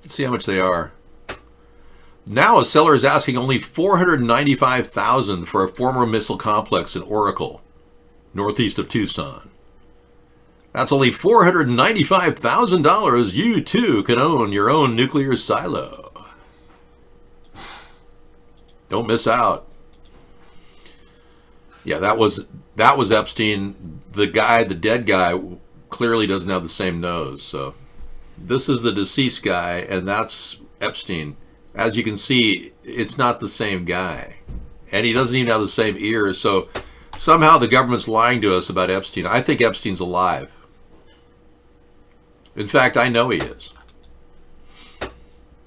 Let's see how much they are. Now a seller is asking only $495,000 for a former missile complex in Oracle, northeast of Tucson. That's only $495,000. You too can own your own nuclear silo. Don't miss out. Yeah, that was Epstein. The dead guy, clearly doesn't have the same nose. So this is the deceased guy, and that's Epstein. As you can see, it's not the same guy. And he doesn't even have the same ears. So somehow the government's lying to us about Epstein. I think Epstein's alive. In fact, I know he is.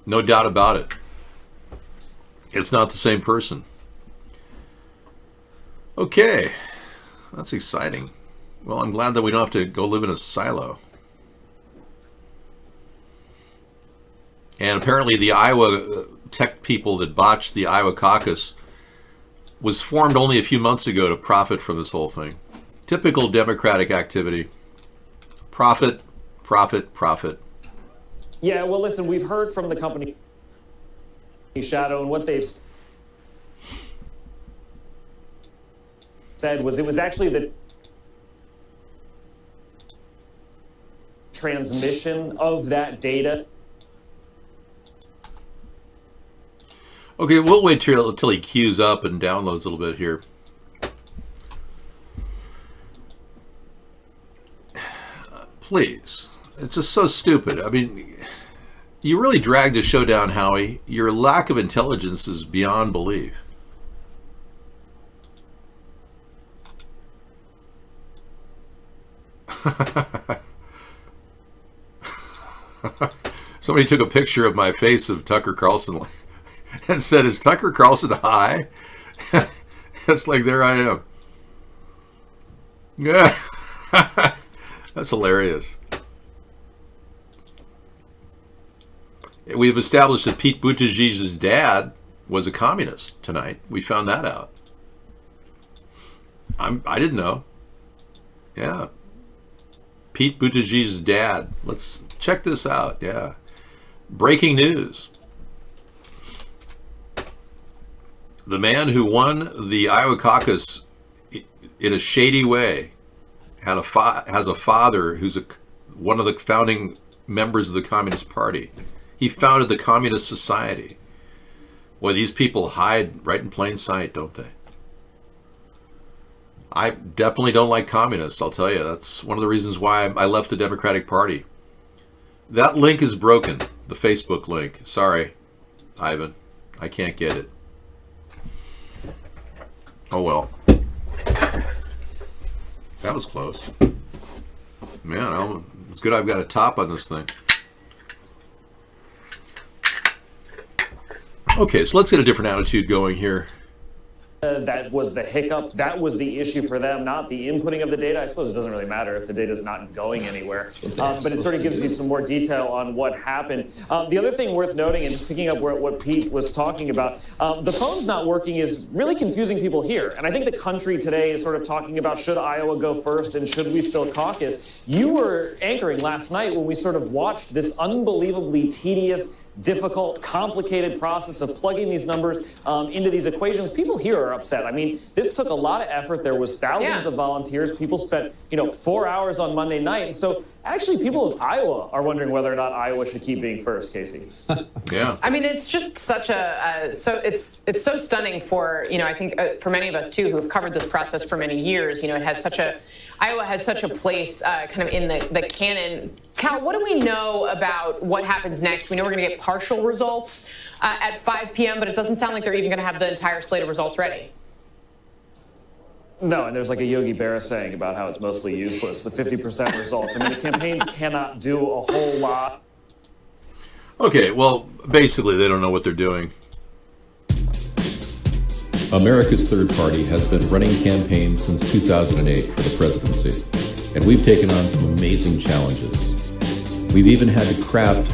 No doubt about it. It's not the same person. Okay. That's exciting. Well, I'm glad that we don't have to go live in a silo. And apparently the Iowa tech people that botched the Iowa caucus was formed only a few months ago to profit from this whole thing. Typical Democratic activity. Profit, profit, profit. Yeah, well, listen, we've heard from the company Shadow, and what they've said was it was actually the transmission of that data. Okay, we'll wait till he queues up and downloads a little bit here. Please. It's just so stupid. I mean, you really dragged the show down, Howie. Your lack of intelligence is beyond belief. Somebody took a picture of my face of Tucker Carlson and said, "Is Tucker Carlson high?" It's like, there I am. Yeah. That's hilarious. We've established that Pete Buttigieg's dad was a communist tonight. We found that out. I didn't know. Yeah. Pete Buttigieg's dad. Let's check this out. Yeah. Breaking news. The man who won the Iowa caucus in a shady way has a father who's one of the founding members of the Communist Party. He founded the Communist Society. Well, these people hide right in plain sight, don't they? I definitely don't like communists, I'll tell you. That's one of the reasons why I left the Democratic Party. That link is broken, the Facebook link. Sorry, Ivan. I can't get it. Oh well. That was close. Man, it's good I've got a top on this thing. Okay, so let's get a different attitude going here. That was the hiccup. That was the issue for them, not the inputting of the data. I suppose it doesn't really matter if the data is not going anywhere. But it sort of gives you some more detail on what happened. The other thing worth noting, and just picking up what Pete was talking about, the phone's not working is really confusing people here. And I think the country today is sort of talking about, should Iowa go first and should we still caucus? You were anchoring last night when we sort of watched this unbelievably tedious, difficult, complicated process of plugging these numbers into these equations. People here are upset. I mean, this took a lot of effort. There was thousands of volunteers. People spent, 4 hours on Monday night. And so actually people of Iowa are wondering whether or not Iowa should keep being first, Casey. Yeah. I mean, it's just such it's so stunning for, I think for many of us too, who have covered this process for many years, Iowa has such a place kind of in the canon. Cal, what do we know about what happens next? We know we're going to get partial results at 5 p.m., but it doesn't sound like they're even going to have the entire slate of results ready. No, and there's like a Yogi Berra saying about how it's mostly useless, the 50% results. I mean, the campaigns cannot do a whole lot. Okay, well, basically they don't know what they're doing. America's Third Party has been running campaigns since 2008 for the presidency, and we've taken on some amazing challenges. We've even had to craft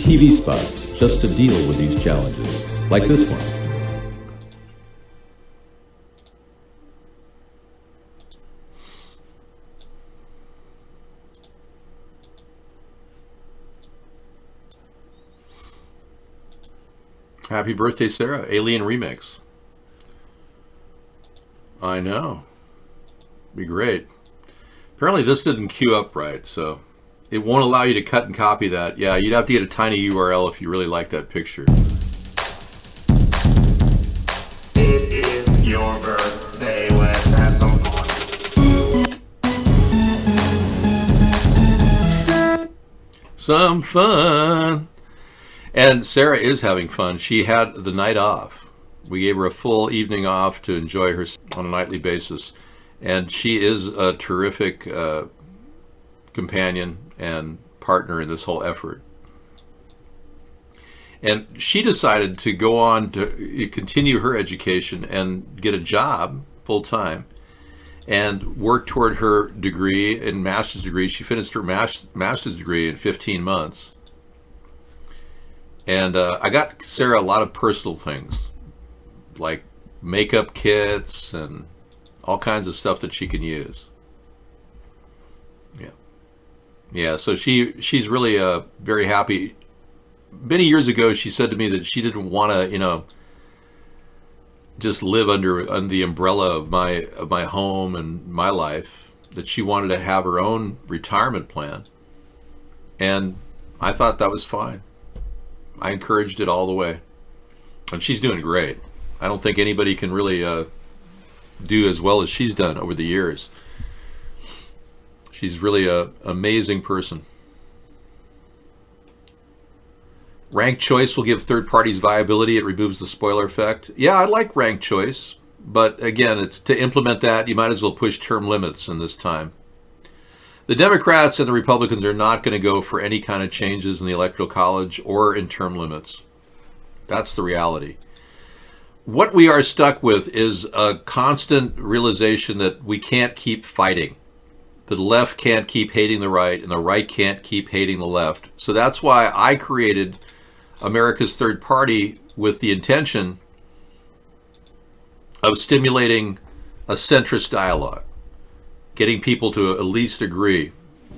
TV spots just to deal with these challenges, like this one. Happy birthday, Sarah. Alien Remix. I know. Be great. Apparently this didn't queue up right, so it won't allow you to cut and copy that. Yeah, you'd have to get a tiny URL if you really like that picture. It is your birthday, let's have some fun. Some fun. And Sarah is having fun. She had the night off. We gave her a full evening off to enjoy her on a nightly basis. And she is a terrific companion and partner in this whole effort. And she decided to go on to continue her education and get a job full-time and work toward her degree and master's degree. She finished her master's degree in 15 months. And I got Sarah a lot of personal things, like makeup kits and all kinds of stuff that she can use. Yeah, so she's really very happy. Many years ago, she said to me that she didn't want to, just live under the umbrella of my home and my life. That she wanted to have her own retirement plan, and I thought that was fine. I encouraged it all the way, and she's doing great. I don't think anybody can really do as well as she's done over the years. She's really an amazing person. Ranked choice will give third parties viability. It removes the spoiler effect. Yeah, I like ranked choice, but again, it's to implement that, you might as well push term limits in this time. The Democrats and the Republicans are not going to go for any kind of changes in the Electoral College or in term limits. That's the reality. What we are stuck with is a constant realization that we can't keep fighting. The left can't keep hating the right, and the right can't keep hating the left. So that's why I created America's Third Party with the intention of stimulating a centrist dialogue, getting people to at least agree.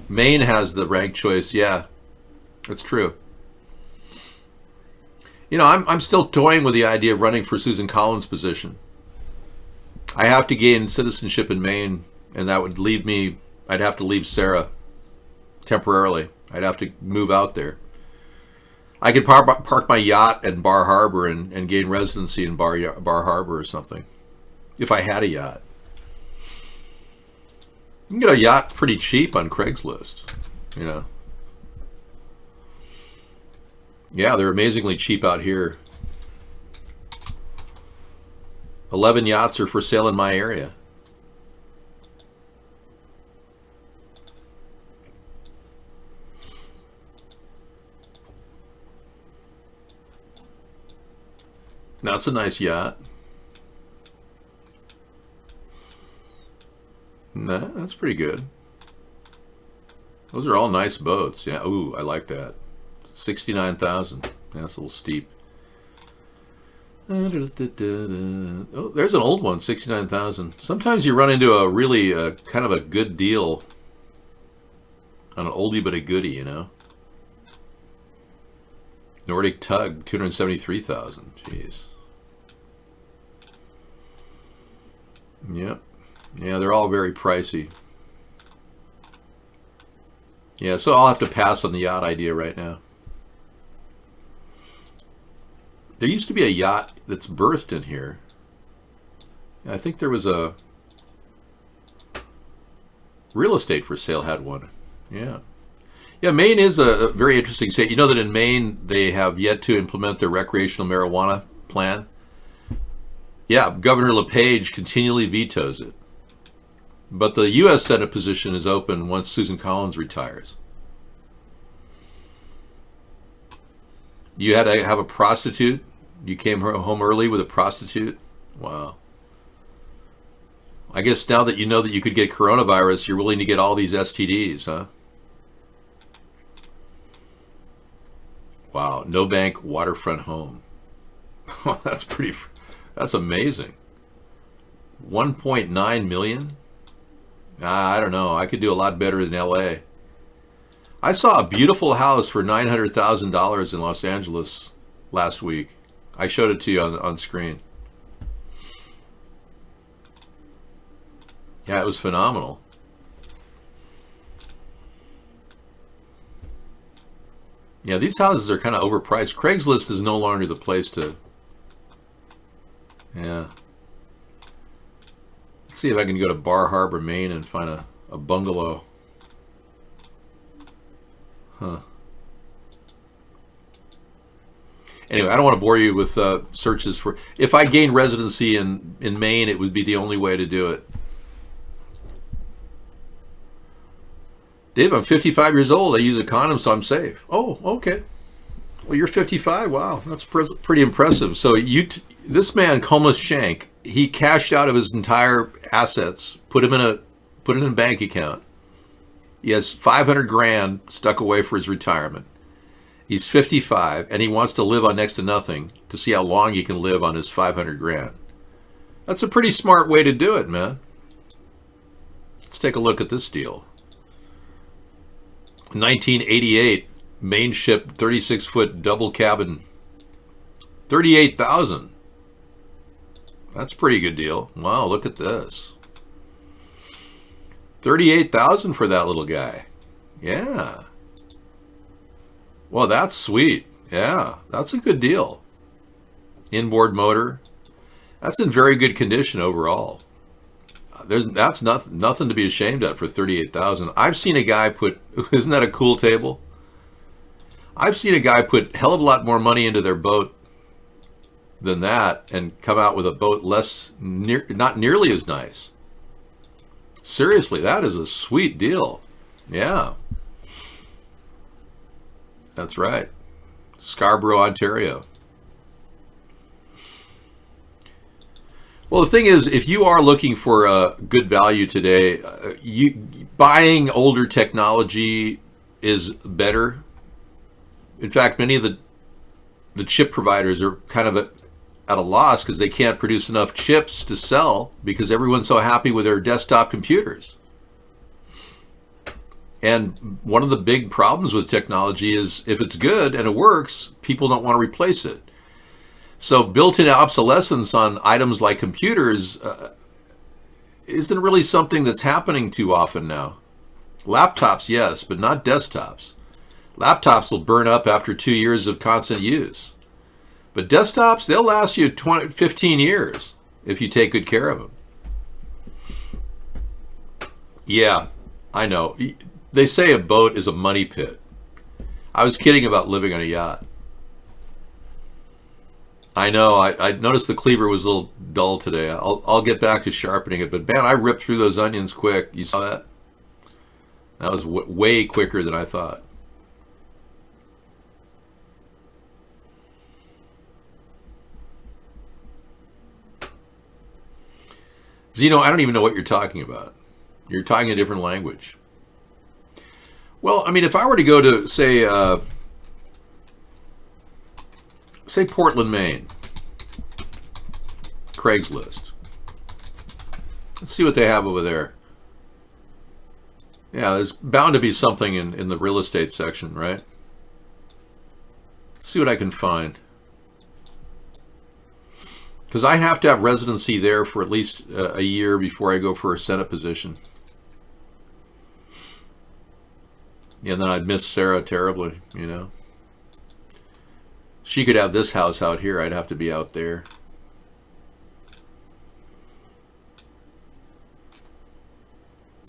Maine has the ranked choice. Yeah, that's true. I'm still toying with the idea of running for Susan Collins' position. I have to gain citizenship in Maine, and that would leave me, I'd have to leave Sarah temporarily. I'd have to move out there. I could park my yacht at Bar Harbor and gain residency in Bar Harbor or something, if I had a yacht. You can get a yacht pretty cheap on Craigslist, Yeah, they're amazingly cheap out here. 11 yachts are for sale in my area. That's a nice yacht. Nah, that's pretty good. Those are all nice boats. Yeah, ooh, I like that. 69,000. That's a little steep. Oh, there's an old one, 69,000. Sometimes you run into a really kind of a good deal on an oldie but a goodie, Nordic Tug, 273,000. Jeez. Yep. Yeah, they're all very pricey. Yeah, so I'll have to pass on the yacht idea right now. There used to be a yacht that's berthed in here. I think there was a real estate for sale had one. Yeah. Yeah, Maine is a very interesting state. You know that in Maine, they have yet to implement their recreational marijuana plan? Yeah, Governor LePage continually vetoes it. But the U.S. Senate position is open once Susan Collins retires. You had to have a prostitute? You came home early with a prostitute? Wow. I guess now that you know that you could get coronavirus, you're willing to get all these STDs, huh? Wow. No bank waterfront home. That's amazing. 1.9 million? I don't know. I could do a lot better than LA. I saw a beautiful house for $900,000 in Los Angeles last week. I showed it to you on screen. Yeah, it was phenomenal. Yeah, these houses are kind of overpriced. Craigslist is no longer the place to... Yeah. Let's see if I can go to Bar Harbor, Maine and find a bungalow. Huh. Anyway, I don't want to bore you with searches for... If I gained residency in Maine, it would be the only way to do it. Dave, I'm 55 years old. I use a condom, so I'm safe. Oh, okay. Well, you're 55. Wow, that's pretty impressive. So this man, Comas Shank, he cashed out of his entire assets, put it in a bank account. He has 500 grand stuck away for his retirement. He's 55, and he wants to live on next to nothing to see how long he can live on his 500 grand. That's a pretty smart way to do it, man. Let's take a look at this deal. 1988 main ship 36-foot double cabin, $38,000. That's a pretty good deal. Wow, look at this. $38,000 for that little guy. Yeah. Well, that's sweet. Yeah, that's a good deal. Inboard motor. That's in very good condition overall. That's nothing to be ashamed of for $38,000. I've seen a guy put, isn't that a cool table? I've seen a guy put a hell of a lot more money into their boat than that and come out with a boat not nearly as nice. Seriously, that is a sweet deal. Yeah. That's right. Scarborough, Ontario. Well, the thing is, if you are looking for a good value today, buying older technology is better. In fact, many of the chip providers are kind of at a loss because they can't produce enough chips to sell because everyone's so happy with their desktop computers. And one of the big problems with technology is if it's good and it works, people don't want to replace it. So built-in obsolescence on items like computers isn't really something that's happening too often now. Laptops, yes, but not desktops. Laptops will burn up after 2 years of constant use. But desktops, they'll last you 15 years if you take good care of them. Yeah, I know. They say a boat is a money pit. I was kidding about living on a yacht. I know. I noticed the cleaver was a little dull today. I'll get back to sharpening it. But man, I ripped through those onions quick. You saw that? That was way quicker than I thought. Zeno, I don't even know what you're talking about. You're talking a different language. Well, I mean, if I were to go to, say Portland, Maine, Craigslist. Let's see what they have over there. Yeah, there's bound to be something in the real estate section, right? Let's see what I can find. Because I have to have residency there for at least a year before I go for a Senate position. Yeah, and then I'd miss Sarah terribly, you know. She could have this house out here. I'd have to be out there.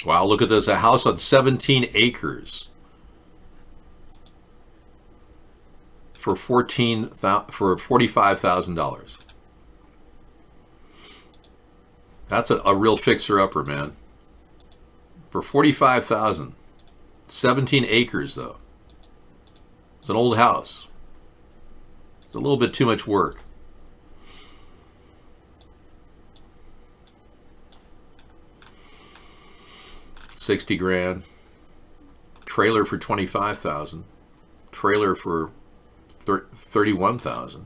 Wow, look at this. A house on 17 acres for $45,000. That's a real fixer-upper, man. For $45,000. 17 acres, though. It's an old house. It's a little bit too much work. $60 grand. Trailer for $25,000. Trailer for $31,000.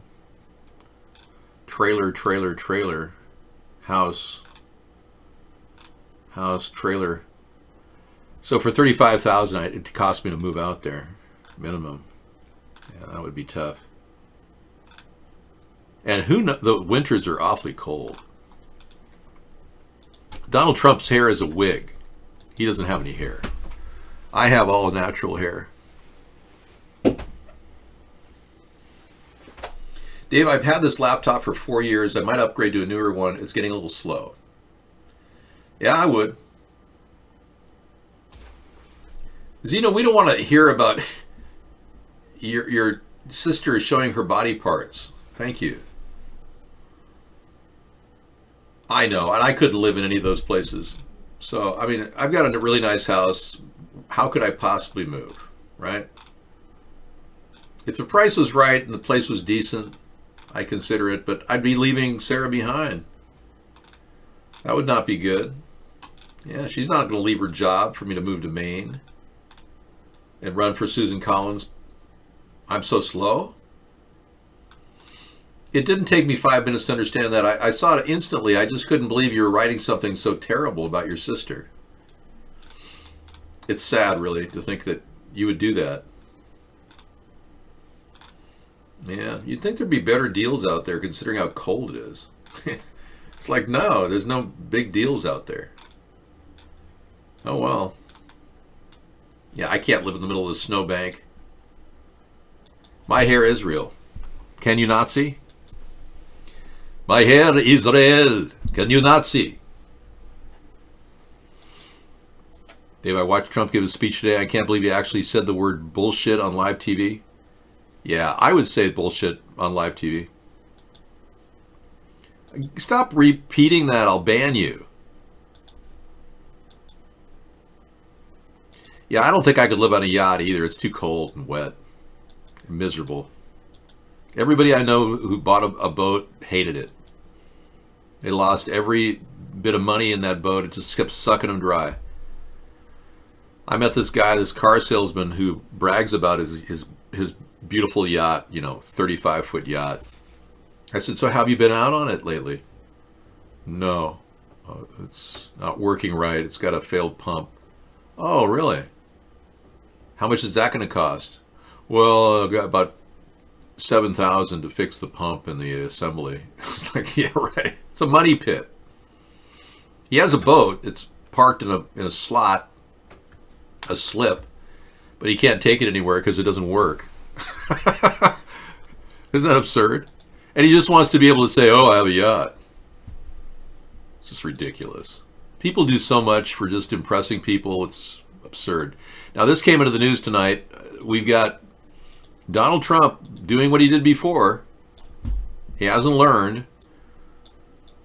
Trailer. House, trailer. So for $35,000, it cost me to move out there, minimum. Yeah, that would be tough. And the winters are awfully cold. Donald Trump's hair is a wig. He doesn't have any hair. I have all natural hair. Dave, I've had this laptop for 4 years. I might upgrade to a newer one. It's getting a little slow. Yeah, I would. Zeno, we don't want to hear about your sister showing her body parts. Thank you. I know, and I couldn't live in any of those places. So, I mean, I've got a really nice house. How could I possibly move, right? If the price was right and the place was decent, I'd consider it, but I'd be leaving Sarah behind. That would not be good. Yeah, she's not going to leave her job for me to move to Maine and run for Susan Collins. I'm so slow. It didn't take me 5 minutes to understand that. I saw it instantly. I just couldn't believe you were writing something so terrible about your sister. It's sad, really, to think that you would do that. Yeah, you'd think there'd be better deals out there considering how cold it is. It's like, no, there's no big deals out there. Oh, well. Yeah, I can't live in the middle of the snowbank. My hair is real. Can you not see? My hair is real. Can you not see? Dave, I watched Trump give a speech today. I can't believe he actually said the word bullshit on live TV. Yeah, I would say bullshit on live TV. Stop repeating that. I'll ban you. Yeah, I don't think I could live on a yacht either. It's too cold and wet and miserable. Everybody I know who bought a boat hated it. They lost every bit of money in that boat. It just kept sucking them dry. I met this guy, this car salesman, who brags about his beautiful yacht, 35-foot yacht. I said, so have you been out on it lately? No. It's not working right. It's got a failed pump. Oh, really? How much is that going to cost? Well, I've got about $7,000 to fix the pump and the assembly. It's like, yeah, right. It's a money pit. He has a boat. It's parked in a slot, a slip, but he can't take it anywhere because it doesn't work. Isn't that absurd? And he just wants to be able to say, oh, I have a yacht. It's just ridiculous. People do so much for just impressing people. It's absurd. Now, this came into the news tonight. We've got Donald Trump doing what he did before. He hasn't learned.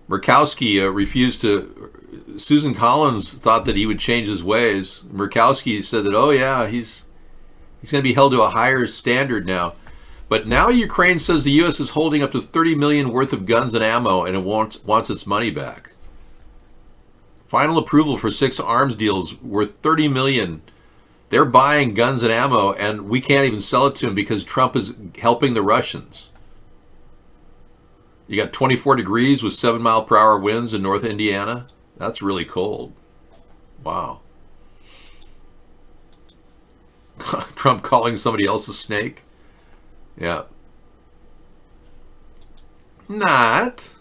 Murkowski refused to. Susan Collins thought that he would change his ways. Murkowski said that, oh yeah, he's going to be held to a higher standard now. But now Ukraine says the U.S. is holding up to $30 million worth of guns and ammo, and it wants its money back. Final approval for 6 arms deals worth $30 million. They're buying guns and ammo, and we can't even sell it to them because Trump is helping the Russians. You got 24 degrees with 7-mile-per-hour winds in North Indiana. That's really cold. Wow. Trump calling somebody else a snake? Yeah. Not.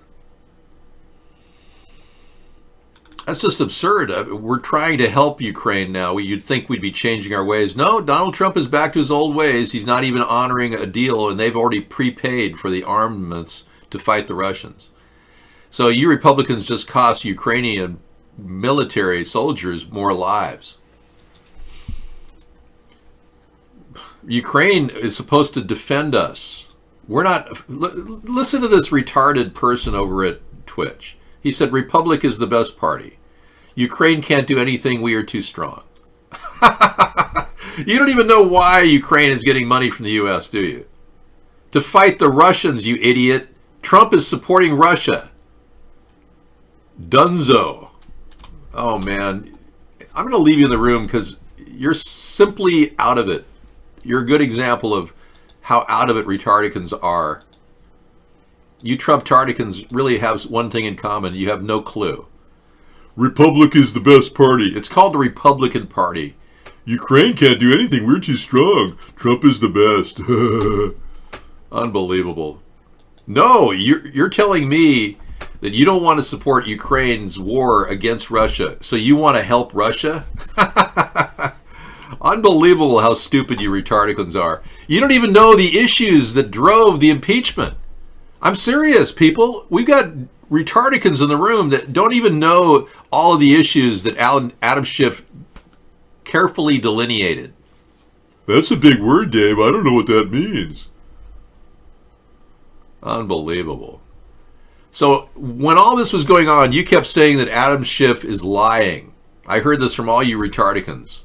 That's just absurd. We're trying to help Ukraine now. You'd think we'd be changing our ways. No, Donald Trump is back to his old ways. He's not even honoring a deal, and they've already prepaid for the armaments to fight the Russians. So you Republicans just cost Ukrainian military soldiers more lives. Ukraine is supposed to defend us. We're not. Listen to this retarded person over at Twitch. He said Republic is the best party. Ukraine can't do anything. We are too strong. You don't even know why Ukraine is getting money from the U.S., do you? To fight the Russians, you idiot. Trump is supporting Russia. Dunzo. Oh, man. I'm going to leave you in the room because you're simply out of it. You're a good example of how out of it retardicans are. You Trump-tarticans really have one thing in common. You have no clue. Republic is the best party. It's called the Republican Party. Ukraine can't do anything. We're too strong. Trump is the best. Unbelievable. No, you're telling me that you don't want to support Ukraine's war against Russia, so you want to help Russia? Unbelievable how stupid you retardicans are. You don't even know the issues that drove the impeachment. I'm serious, people. We've got retardicans in the room that don't even know all of the issues that Adam Schiff carefully delineated. That's a big word, Dave. I don't know what that means. Unbelievable. So when all this was going on, you kept saying that Adam Schiff is lying. I heard this from all you retardicans.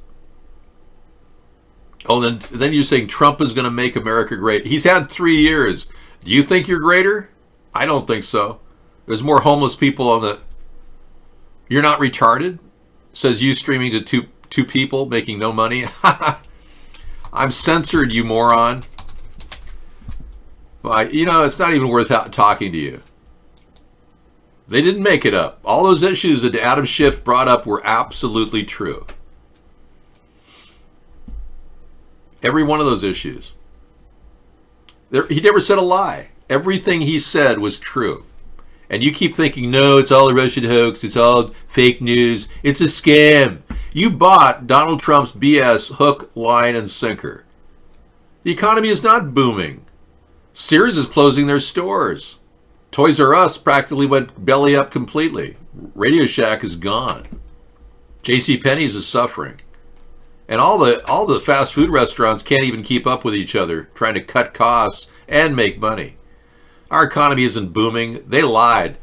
Oh, then you're saying Trump is going to make America great. He's had 3 years. Do you think you're greater? I don't think so. There's more homeless people on the... You're not retarded? Says you streaming to two people making no money. I'm censored, you moron. Well, it's not even worth talking to you. They didn't make it up. All those issues that Adam Schiff brought up were absolutely true. Every one of those issues. He never said a lie. Everything he said was true. And you keep thinking, no, it's all a Russian hoax. It's all fake news. It's a scam. You bought Donald Trump's BS hook, line, and sinker. The economy is not booming. Sears is closing their stores. Toys R Us practically went belly up completely. Radio Shack is gone. JCPenney's is suffering. And all the fast food restaurants can't even keep up with each other, trying to cut costs and make money. Our economy isn't booming. They lied.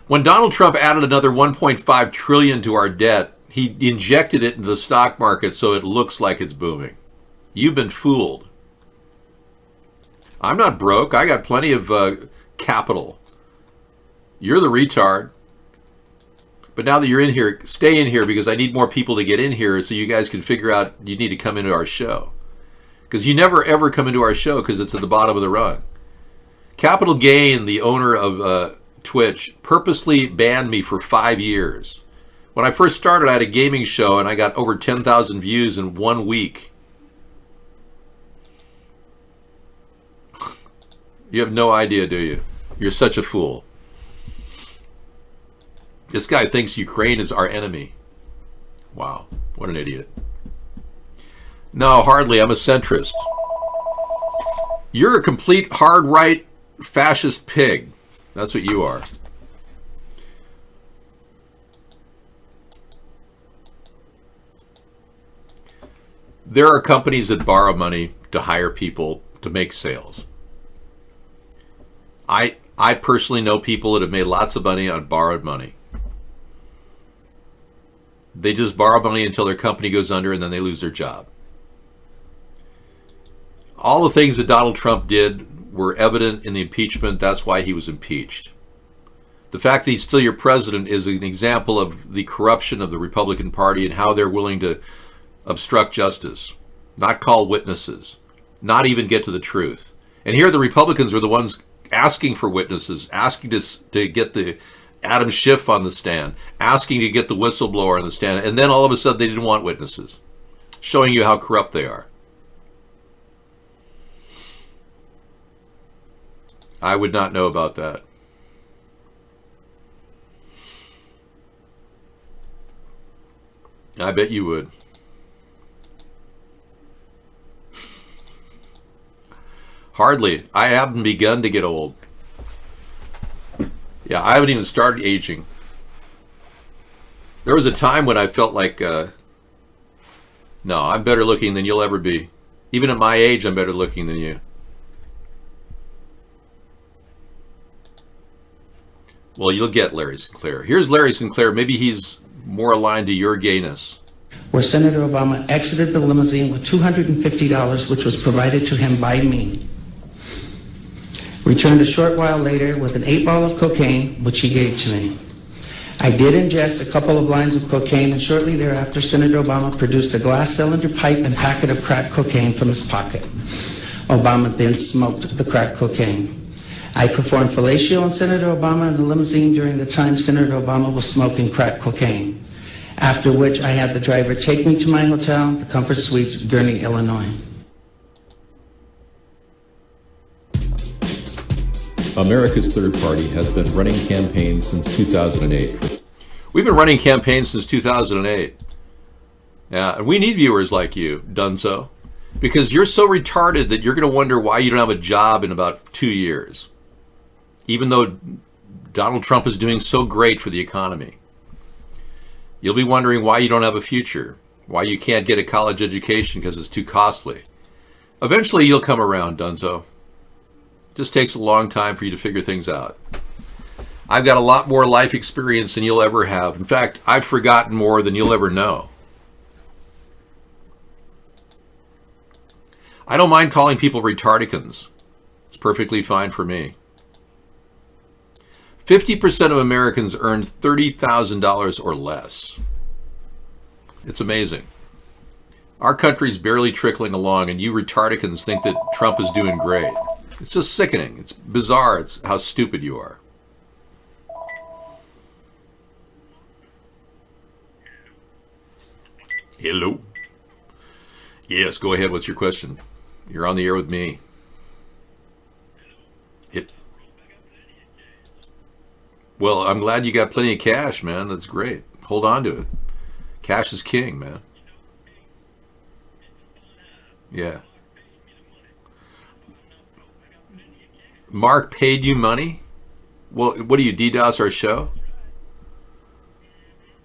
When Donald Trump added another $1.5 trillion to our debt, he injected it into the stock market so it looks like it's booming. You've been fooled. I'm not broke. I got plenty of capital. You're the retard. But now that you're in here, stay in here because I need more people to get in here so you guys can figure out you need to come into our show. Because you never ever come into our show because it's at the bottom of the rung. Capital Gain, the owner of Twitch, purposely banned me for 5 years. When I first started, I had a gaming show and I got over 10,000 views in 1 week. You have no idea, do you? You're such a fool. This guy thinks Ukraine is our enemy. Wow, what an idiot. No, hardly. I'm a centrist. You're a complete hard-right fascist pig. That's what you are. There are companies that borrow money to hire people to make sales. I personally know people that have made lots of money on borrowed money. They just borrow money until their company goes under and then they lose their job. All the things that Donald Trump did were evident in the impeachment. That's why he was impeached. The fact that he's still your president is an example of the corruption of the Republican Party and how they're willing to obstruct justice, not call witnesses, not even get to the truth. And here the Republicans were the ones asking for witnesses, asking to get the Adam Schiff on the stand, asking to get the whistleblower on the stand, and then all of a sudden they didn't want witnesses, showing you how corrupt they are. I would not know about that. I bet you would. Hardly. I haven't begun to get old. Yeah, I haven't even started aging. There was a time when I felt like, no, I'm better looking than you'll ever be. Even at my age, I'm better looking than you. Well, you'll get Larry Sinclair. Here's Larry Sinclair. Maybe he's more aligned to your gayness. Where Senator Obama exited the limousine with $250, which was provided to him by me. Returned a short while later with an 8-ball of cocaine, which he gave to me. I did ingest a couple of lines of cocaine, and shortly thereafter, Senator Obama produced a glass cylinder pipe and packet of crack cocaine from his pocket. Obama then smoked the crack cocaine. I performed fellatio on Senator Obama in the limousine during the time Senator Obama was smoking crack cocaine, after which I had the driver take me to my hotel, the Comfort Suites, Gurnee, Illinois. America's third party has been running campaigns since 2008. We've been running campaigns since 2008. Yeah, and we need viewers like you, Dunzo, because you're so retarded that you're going to wonder why you don't have a job in about 2 years, even though Donald Trump is doing so great for the economy. You'll be wondering why you don't have a future, why you can't get a college education because it's too costly. Eventually, you'll come around, Dunzo. It just takes a long time for you to figure things out. I've got a lot more life experience than you'll ever have. In fact, I've forgotten more than you'll ever know. I don't mind calling people retardicans. It's perfectly fine for me. 50% of Americans earn $30,000 or less. It's amazing. Our country's barely trickling along, and you retardicans think that Trump is doing great. It's just sickening. It's bizarre. It's how stupid you are. Hello. Yes, go ahead. What's your question? You're on the air with me. Well, I'm glad you got plenty of cash, man. That's great. Hold on to it. Cash is king, man. Yeah. Mark paid you money? Well, what do you, DDoS our show?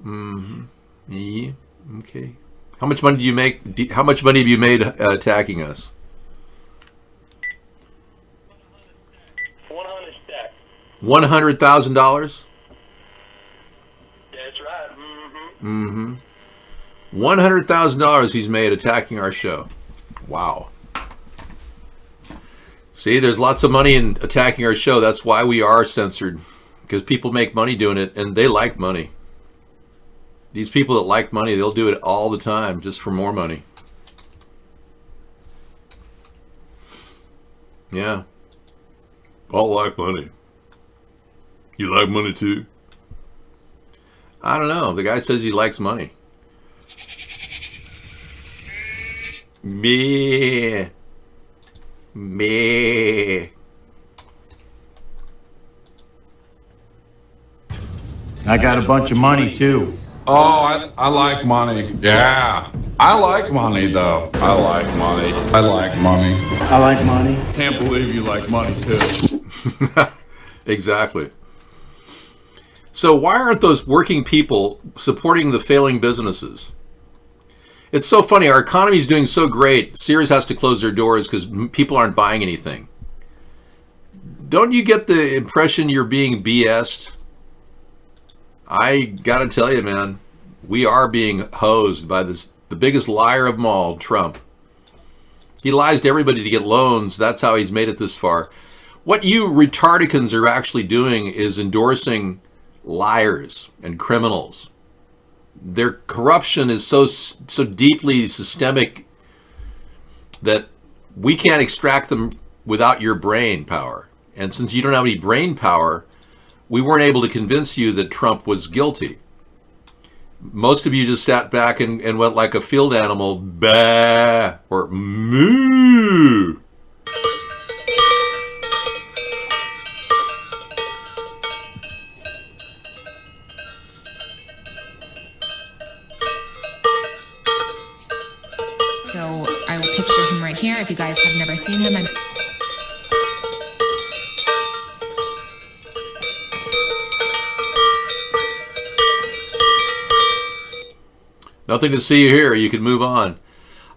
Mm-hmm. Yeah. Okay. How much money do you make? How much money have you made attacking us? 100 stack. $100,000? That's right. Mm-hmm. $100,000 he's made attacking our show. Wow. See, there's lots of money in attacking our show. That's why we are censored. Because people make money doing it, and they like money. These people that like money, they'll do it all the time just for more money. Yeah. All like money. You like money too? I don't know. The guy says he likes money. Me. I got a bunch of money too. Oh, I like money. Yeah. I like money, though. I like money. I like money. I like money. Can't believe you like money, too. Exactly. So why aren't those working people supporting the failing businesses? It's so funny. Our economy is doing so great. Sears has to close their doors because people aren't buying anything. Don't you get the impression you're being BS'd? I gotta tell you, man, we are being hosed by the biggest liar of them all, Trump. He lies to everybody to get loans. That's how he's made it this far. What you retardicans are actually doing is endorsing liars and criminals. Their corruption is so deeply systemic that we can't extract them without your brain power. And since you don't have any brain power, we weren't able to convince you that Trump was guilty. Most of you just sat back and went like a field animal, bah, or moo. So I will picture him right here. If you guys have never seen him, Nothing to see here. You can move on.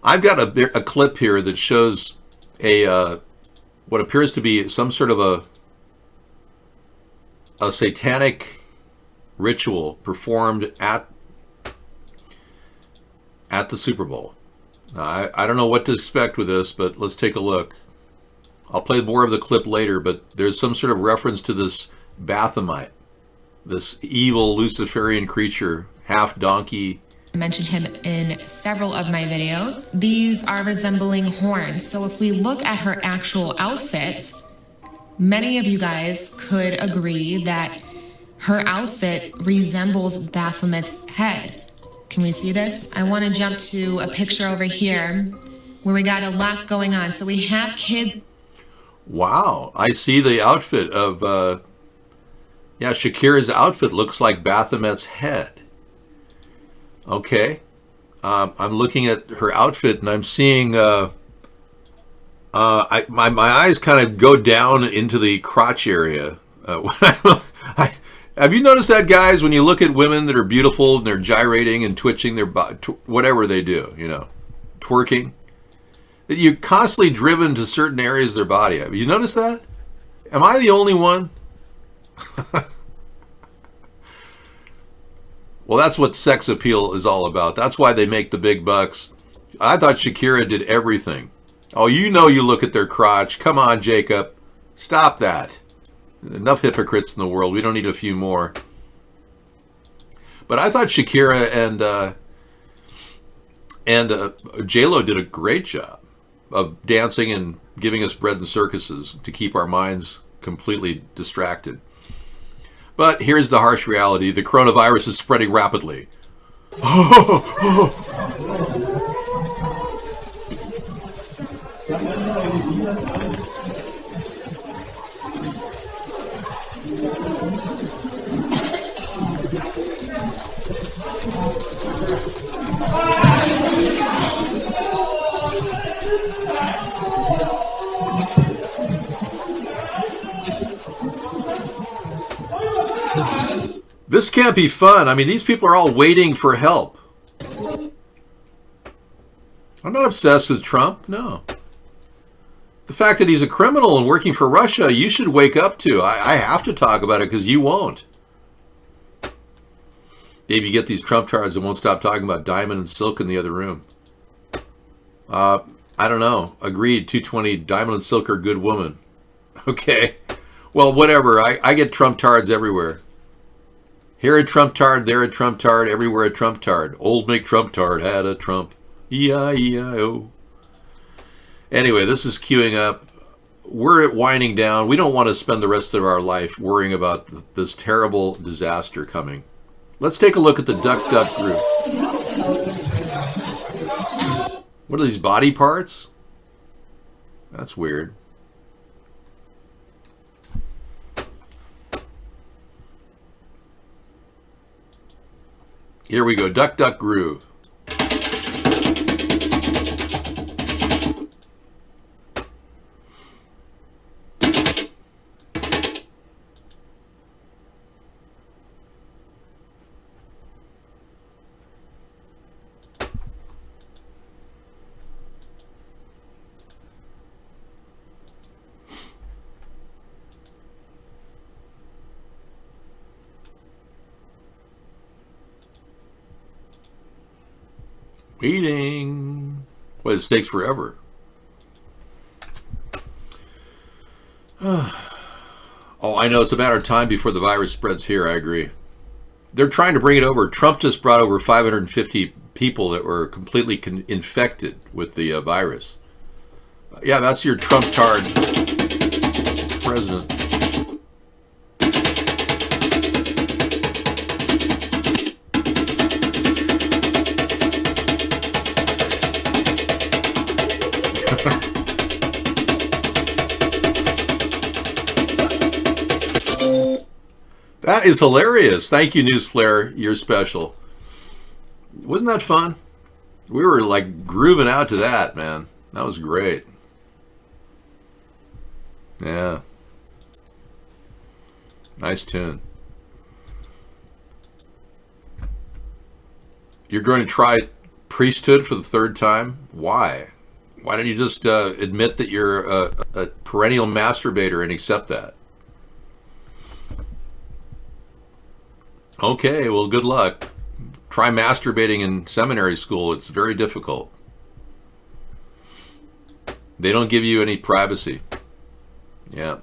I've got a clip here that shows what appears to be some sort of a satanic ritual performed at the Super Bowl. I don't know what to expect with this, but let's take a look. I'll play more of the clip later, but there's some sort of reference to this Baphomet, this evil Luciferian creature, half donkey. I mentioned him in several of my videos. These are resembling horns. So if we look at her actual outfit, many of you guys could agree that her outfit resembles Baphomet's head. Can we see this? I want to jump to a picture over here where we got a lot going on. So we have kids. Wow, I see the outfit of, yeah, Shakira's outfit looks like Baphomet's head. Okay. I'm looking at her outfit and I'm seeing, my eyes kind of go down into the crotch area. Have you noticed that, guys, when you look at women that are beautiful and they're gyrating and twitching their body, whatever they do, you know, twerking, that you're constantly driven to certain areas of their body. Have you noticed that? Am I the only one? Well, that's what sex appeal is all about. That's why they make the big bucks. I thought Shakira did everything. Oh, you know, you look at their crotch. Come on, Jacob. Stop that. Enough hypocrites in the world. We don't need a few more. But I thought Shakira and J-Lo did a great job of dancing and giving us bread and circuses to keep our minds completely distracted. But here's the harsh reality. The coronavirus is spreading rapidly. This can't be fun. I mean, these people are all waiting for help. I'm not obsessed with Trump, no. The fact that he's a criminal and working for Russia, you should wake up to. I have to talk about it because you won't. Dave, you get these Trump tards that won't stop talking about Diamond and Silk in the other room. I don't know. Agreed, 220, Diamond and Silk are good woman. Okay. Well, whatever. I get Trump tards everywhere. Here a Trump tard, there a Trump tard, everywhere a Trump tard. Old McTrump tard had a Trump. E-I-E-I-O. Anyway, this is queuing up. We're winding down. We don't want to spend the rest of our life worrying about this terrible disaster coming. Let's take a look at the Duck Duck group. What are these body parts? That's weird. Here we go, Duck Duck Groove. Waiting. Well, it takes forever. Oh, I know. It's a matter of time before the virus spreads here. I agree. They're trying to bring it over. Trump just brought over 550 people that were completely infected with the virus. Yeah, that's your Trump tard president. That is hilarious. Thank you, News Flare. You're special. Wasn't that fun? We were like grooving out to that, man. That was great. Yeah. Nice tune. You're going to try priesthood for the third time? Why? Why don't you just admit that you're a perennial masturbator and accept that? Okay, well, good luck. Try masturbating in seminary school. It's very difficult. They don't give you any privacy. Yeah.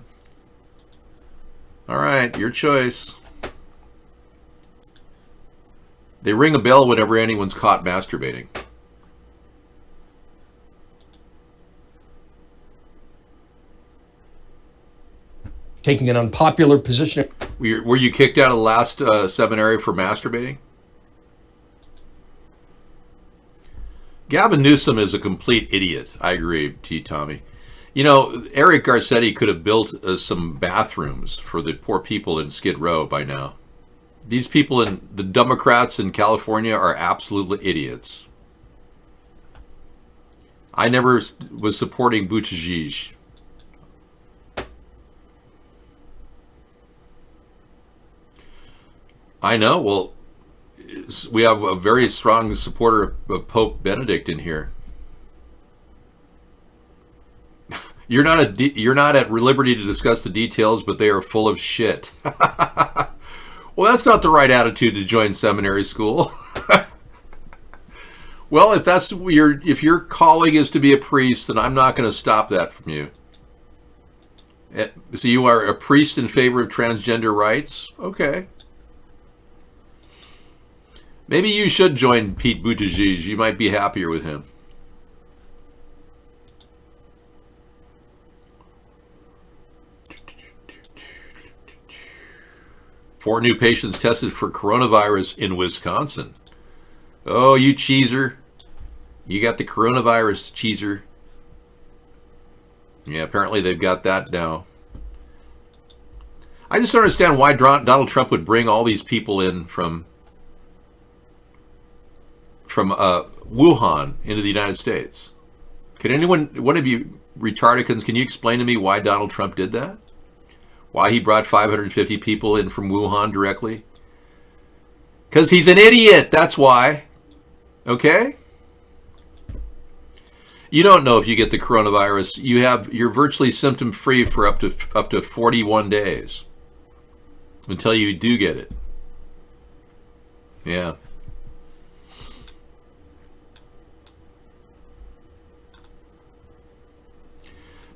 All right, your choice. They ring a bell whenever anyone's caught masturbating. Taking an unpopular position. Were you kicked out of the last seminary for masturbating? Gavin Newsom is a complete idiot. I agree, T. Tommy. You know, Eric Garcetti could have built some bathrooms for the poor people in Skid Row by now. These people in the Democrats in California are absolutely idiots. I never was supporting Buttigieg. I know. Well, we have a very strong supporter of Pope Benedict in here. You're not at liberty to discuss the details, but they are full of shit. Well, that's not the right attitude to join seminary school. Well, if your calling is to be a priest, then I'm not going to stop that from you. So you are a priest in favor of transgender rights? Okay. Maybe you should join Pete Buttigieg. You might be happier with him. Four new patients tested for coronavirus in Wisconsin. Oh, you cheeser. You got the coronavirus, cheeser. Yeah, apparently they've got that now. I just don't understand why Donald Trump would bring all these people in from Wuhan into the United States. Can anyone, one of you retardicans, can you explain to me why Donald Trump did that? Why he brought 550 people in from Wuhan directly? Because he's an idiot, that's why. Okay? You don't know if you get the coronavirus. You're virtually symptom free for up to 41 days until you do get it. Yeah.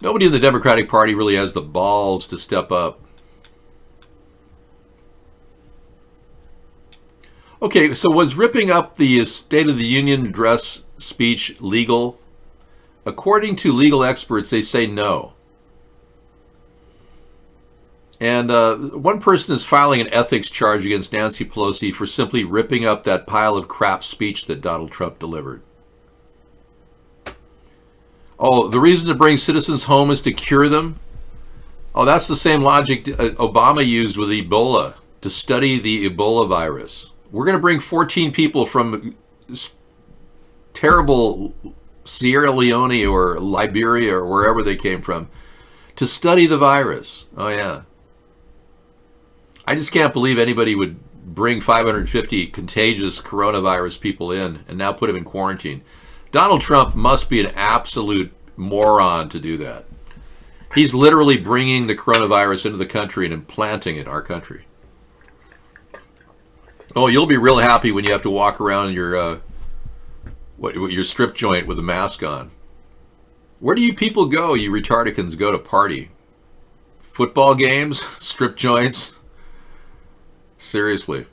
Nobody in the Democratic Party really has the balls to step up. Okay, so was ripping up the State of the Union address speech legal? According to legal experts, they say no. And one person is filing an ethics charge against Nancy Pelosi for simply ripping up that pile of crap speech that Donald Trump delivered. Oh, the reason to bring citizens home is to cure them? Oh, that's the same logic Obama used with Ebola, to study the Ebola virus. We're going to bring 14 people from terrible Sierra Leone or Liberia or wherever they came from to study the virus. Oh, yeah. I just can't believe anybody would bring 550 contagious coronavirus people in and now put them in quarantine. Donald Trump must be an absolute moron to do that. He's literally bringing the coronavirus into the country and implanting it in our country. Oh, you'll be real happy when you have to walk around your strip joint with a mask on. Where do you people go, you retardicans, go to party? Football games? Strip joints? Seriously.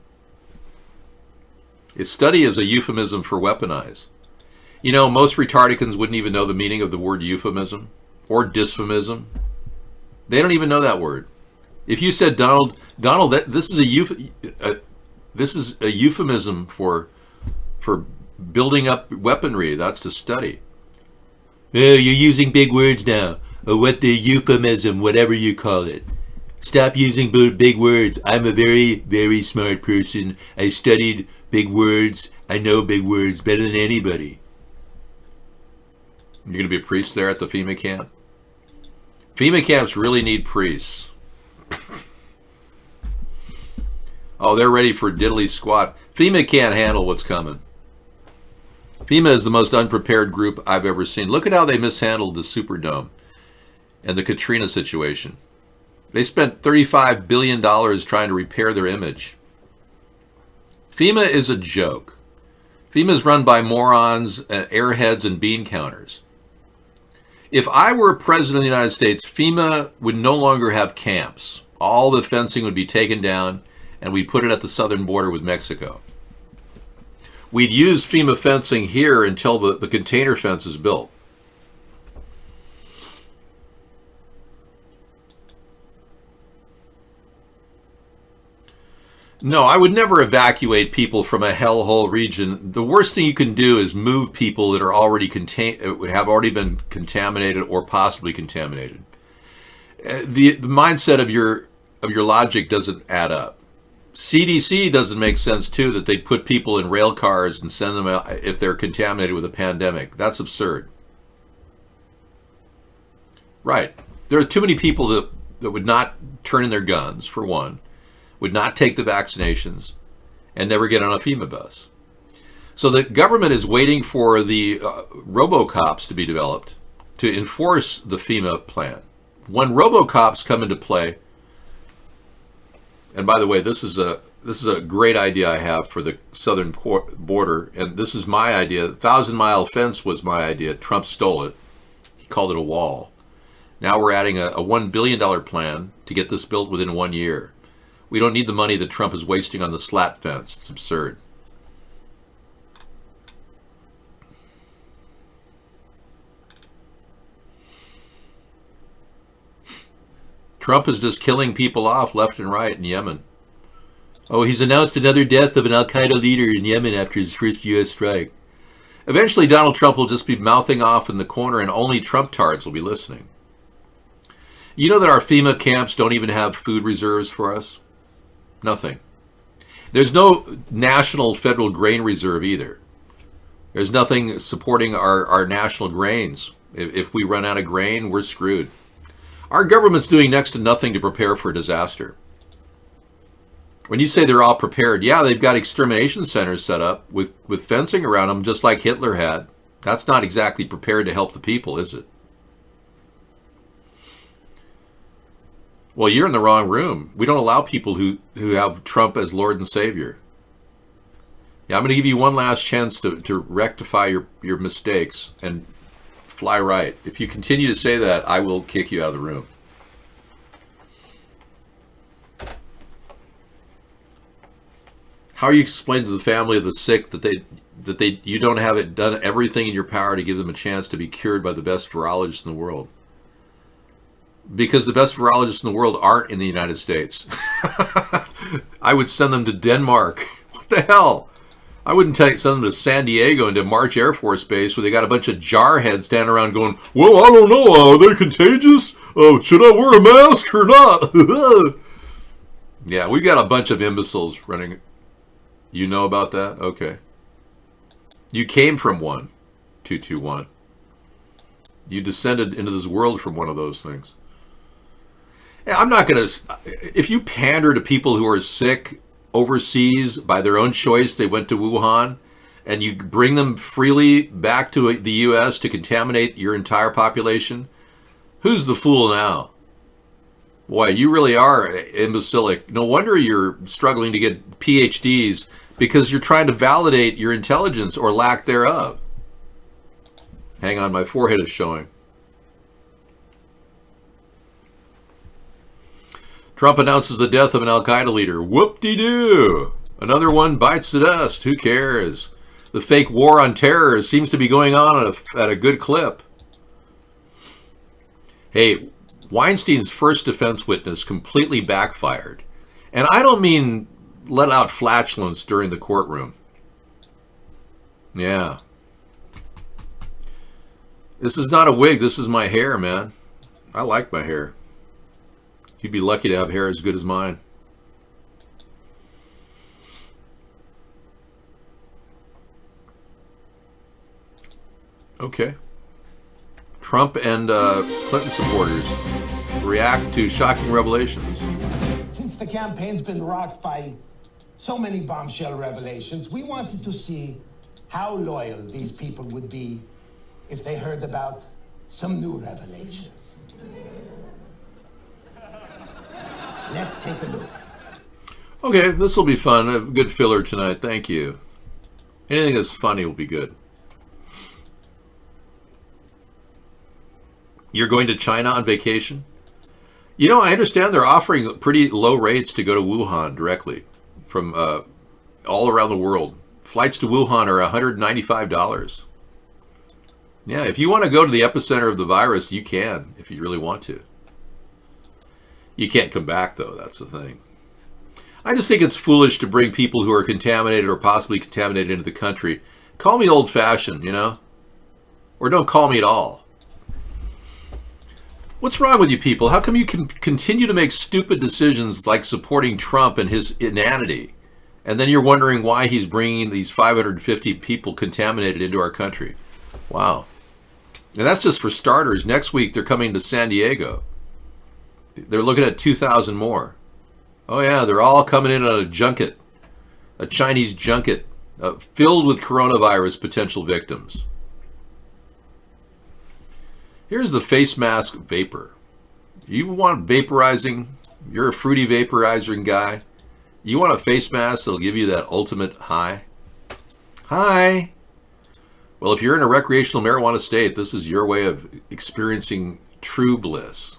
Study is a euphemism for weaponize. You know, most retardicans wouldn't even know the meaning of the word euphemism or dysphemism. They don't even know that word. If you said, Donald, this is a euphemism for building up weaponry. That's to study. Oh, you're using big words now. Or what the euphemism, whatever you call it. Stop using big words. I'm a very, very smart person. I studied big words. I know big words better than anybody. You're going to be a priest there at the FEMA camp? FEMA camps really need priests. Oh, they're ready for diddly squat. FEMA can't handle what's coming. FEMA is the most unprepared group I've ever seen. Look at how they mishandled the Superdome and the Katrina situation. They spent $35 billion trying to repair their image. FEMA is a joke. FEMA is run by morons, airheads, and bean counters. If I were president of the United States, FEMA would no longer have camps. All the fencing would be taken down, and we'd put it at the southern border with Mexico. We'd use FEMA fencing here until the container fence is built. No, I would never evacuate people from a hellhole region. The worst thing you can do is move people that are already have already been contaminated or possibly contaminated. The mindset of your logic doesn't add up. CDC doesn't make sense too, that they put people in rail cars and send them out if they're contaminated with a pandemic. That's absurd. Right. There are too many people that would not turn in their guns, for one, would not take the vaccinations, and never get on a FEMA bus. So the government is waiting for the robocops to be developed to enforce the FEMA plan. When robocops come into play, and by the way, this is a great idea I have for the southern border, and this is my idea. 1,000-mile fence was my idea. Trump stole it. He called it a wall. Now we're adding a $1 billion plan to get this built within 1 year. We don't need the money that Trump is wasting on the slat fence. It's absurd. Trump is just killing people off left and right in Yemen. Oh, he's announced another death of an al-Qaeda leader in Yemen after his first U.S. strike. Eventually, Donald Trump will just be mouthing off in the corner, and only Trump-tards will be listening. You know that our FEMA camps don't even have food reserves for us? Nothing. There's no national federal grain reserve either. There's nothing supporting our national grains. If we run out of grain, we're screwed. Our government's doing next to nothing to prepare for disaster. When you say they're all prepared, yeah, they've got extermination centers set up with fencing around them, just like Hitler had. That's not exactly prepared to help the people, is it? Well, you're in the wrong room. We don't allow people who have Trump as Lord and Savior. Yeah, I'm going to give you one last chance to rectify your mistakes and fly right. If you continue to say that, I will kick you out of the room. How you explain to the family of the sick that you don't have it done everything in your power to give them a chance to be cured by the best virologists in the world? Because the best virologists in the world aren't in the United States. I would send them to Denmark. What the hell? I wouldn't send them to San Diego into March Air Force Base where they got a bunch of jarheads standing around going, well, I don't know, are they contagious? Oh, should I wear a mask or not? Yeah, we got a bunch of imbeciles running. You know about that? Okay. You came from one, 221. You descended into this world from one of those things. I'm not going to, if you pander to people who are sick overseas by their own choice, they went to Wuhan, and you bring them freely back to the U.S. to contaminate your entire population, who's the fool now? Boy, you really are imbecilic. No wonder you're struggling to get PhDs, because you're trying to validate your intelligence or lack thereof. Hang on, my forehead is showing. Trump announces the death of an al-Qaeda leader. Whoop-de-doo. Another one bites the dust. Who cares? The fake war on terror seems to be going on at a good clip. Hey, Weinstein's first defense witness completely backfired. And I don't mean let out flatulence during the courtroom. Yeah. This is not a wig. This is my hair, man. I like my hair. You'd be lucky to have hair as good as mine. Okay. Trump and Clinton supporters react to shocking revelations. Since the campaign's been rocked by so many bombshell revelations, we wanted to see how loyal these people would be if they heard about some new revelations. Let's take a look. Okay, this will be fun. A good filler tonight. Thank you. Anything that's funny will be good. You're going to China on vacation? You know, I understand they're offering pretty low rates to go to Wuhan directly from all around the world. Flights to Wuhan are $195. Yeah, if you want to go to the epicenter of the virus, you can, if you really want to. You can't come back, though. That's the thing. I just think it's foolish to bring people who are contaminated or possibly contaminated into the country. Call me old-fashioned, you know? Or don't call me at all. What's wrong with you people? How come you can continue to make stupid decisions like supporting Trump and his inanity? And then you're wondering why he's bringing these 550 people contaminated into our country. Wow. And that's just for starters. Next week, they're coming to San Diego. They're looking at 2,000 more. Oh, yeah, they're all coming in on a junket, a Chinese junket filled with coronavirus potential victims. Here's the face mask vapor. You want vaporizing? You're a fruity vaporizing guy. You want a face mask that'll give you that ultimate high? Hi. Well, if you're in a recreational marijuana state, this is your way of experiencing true bliss.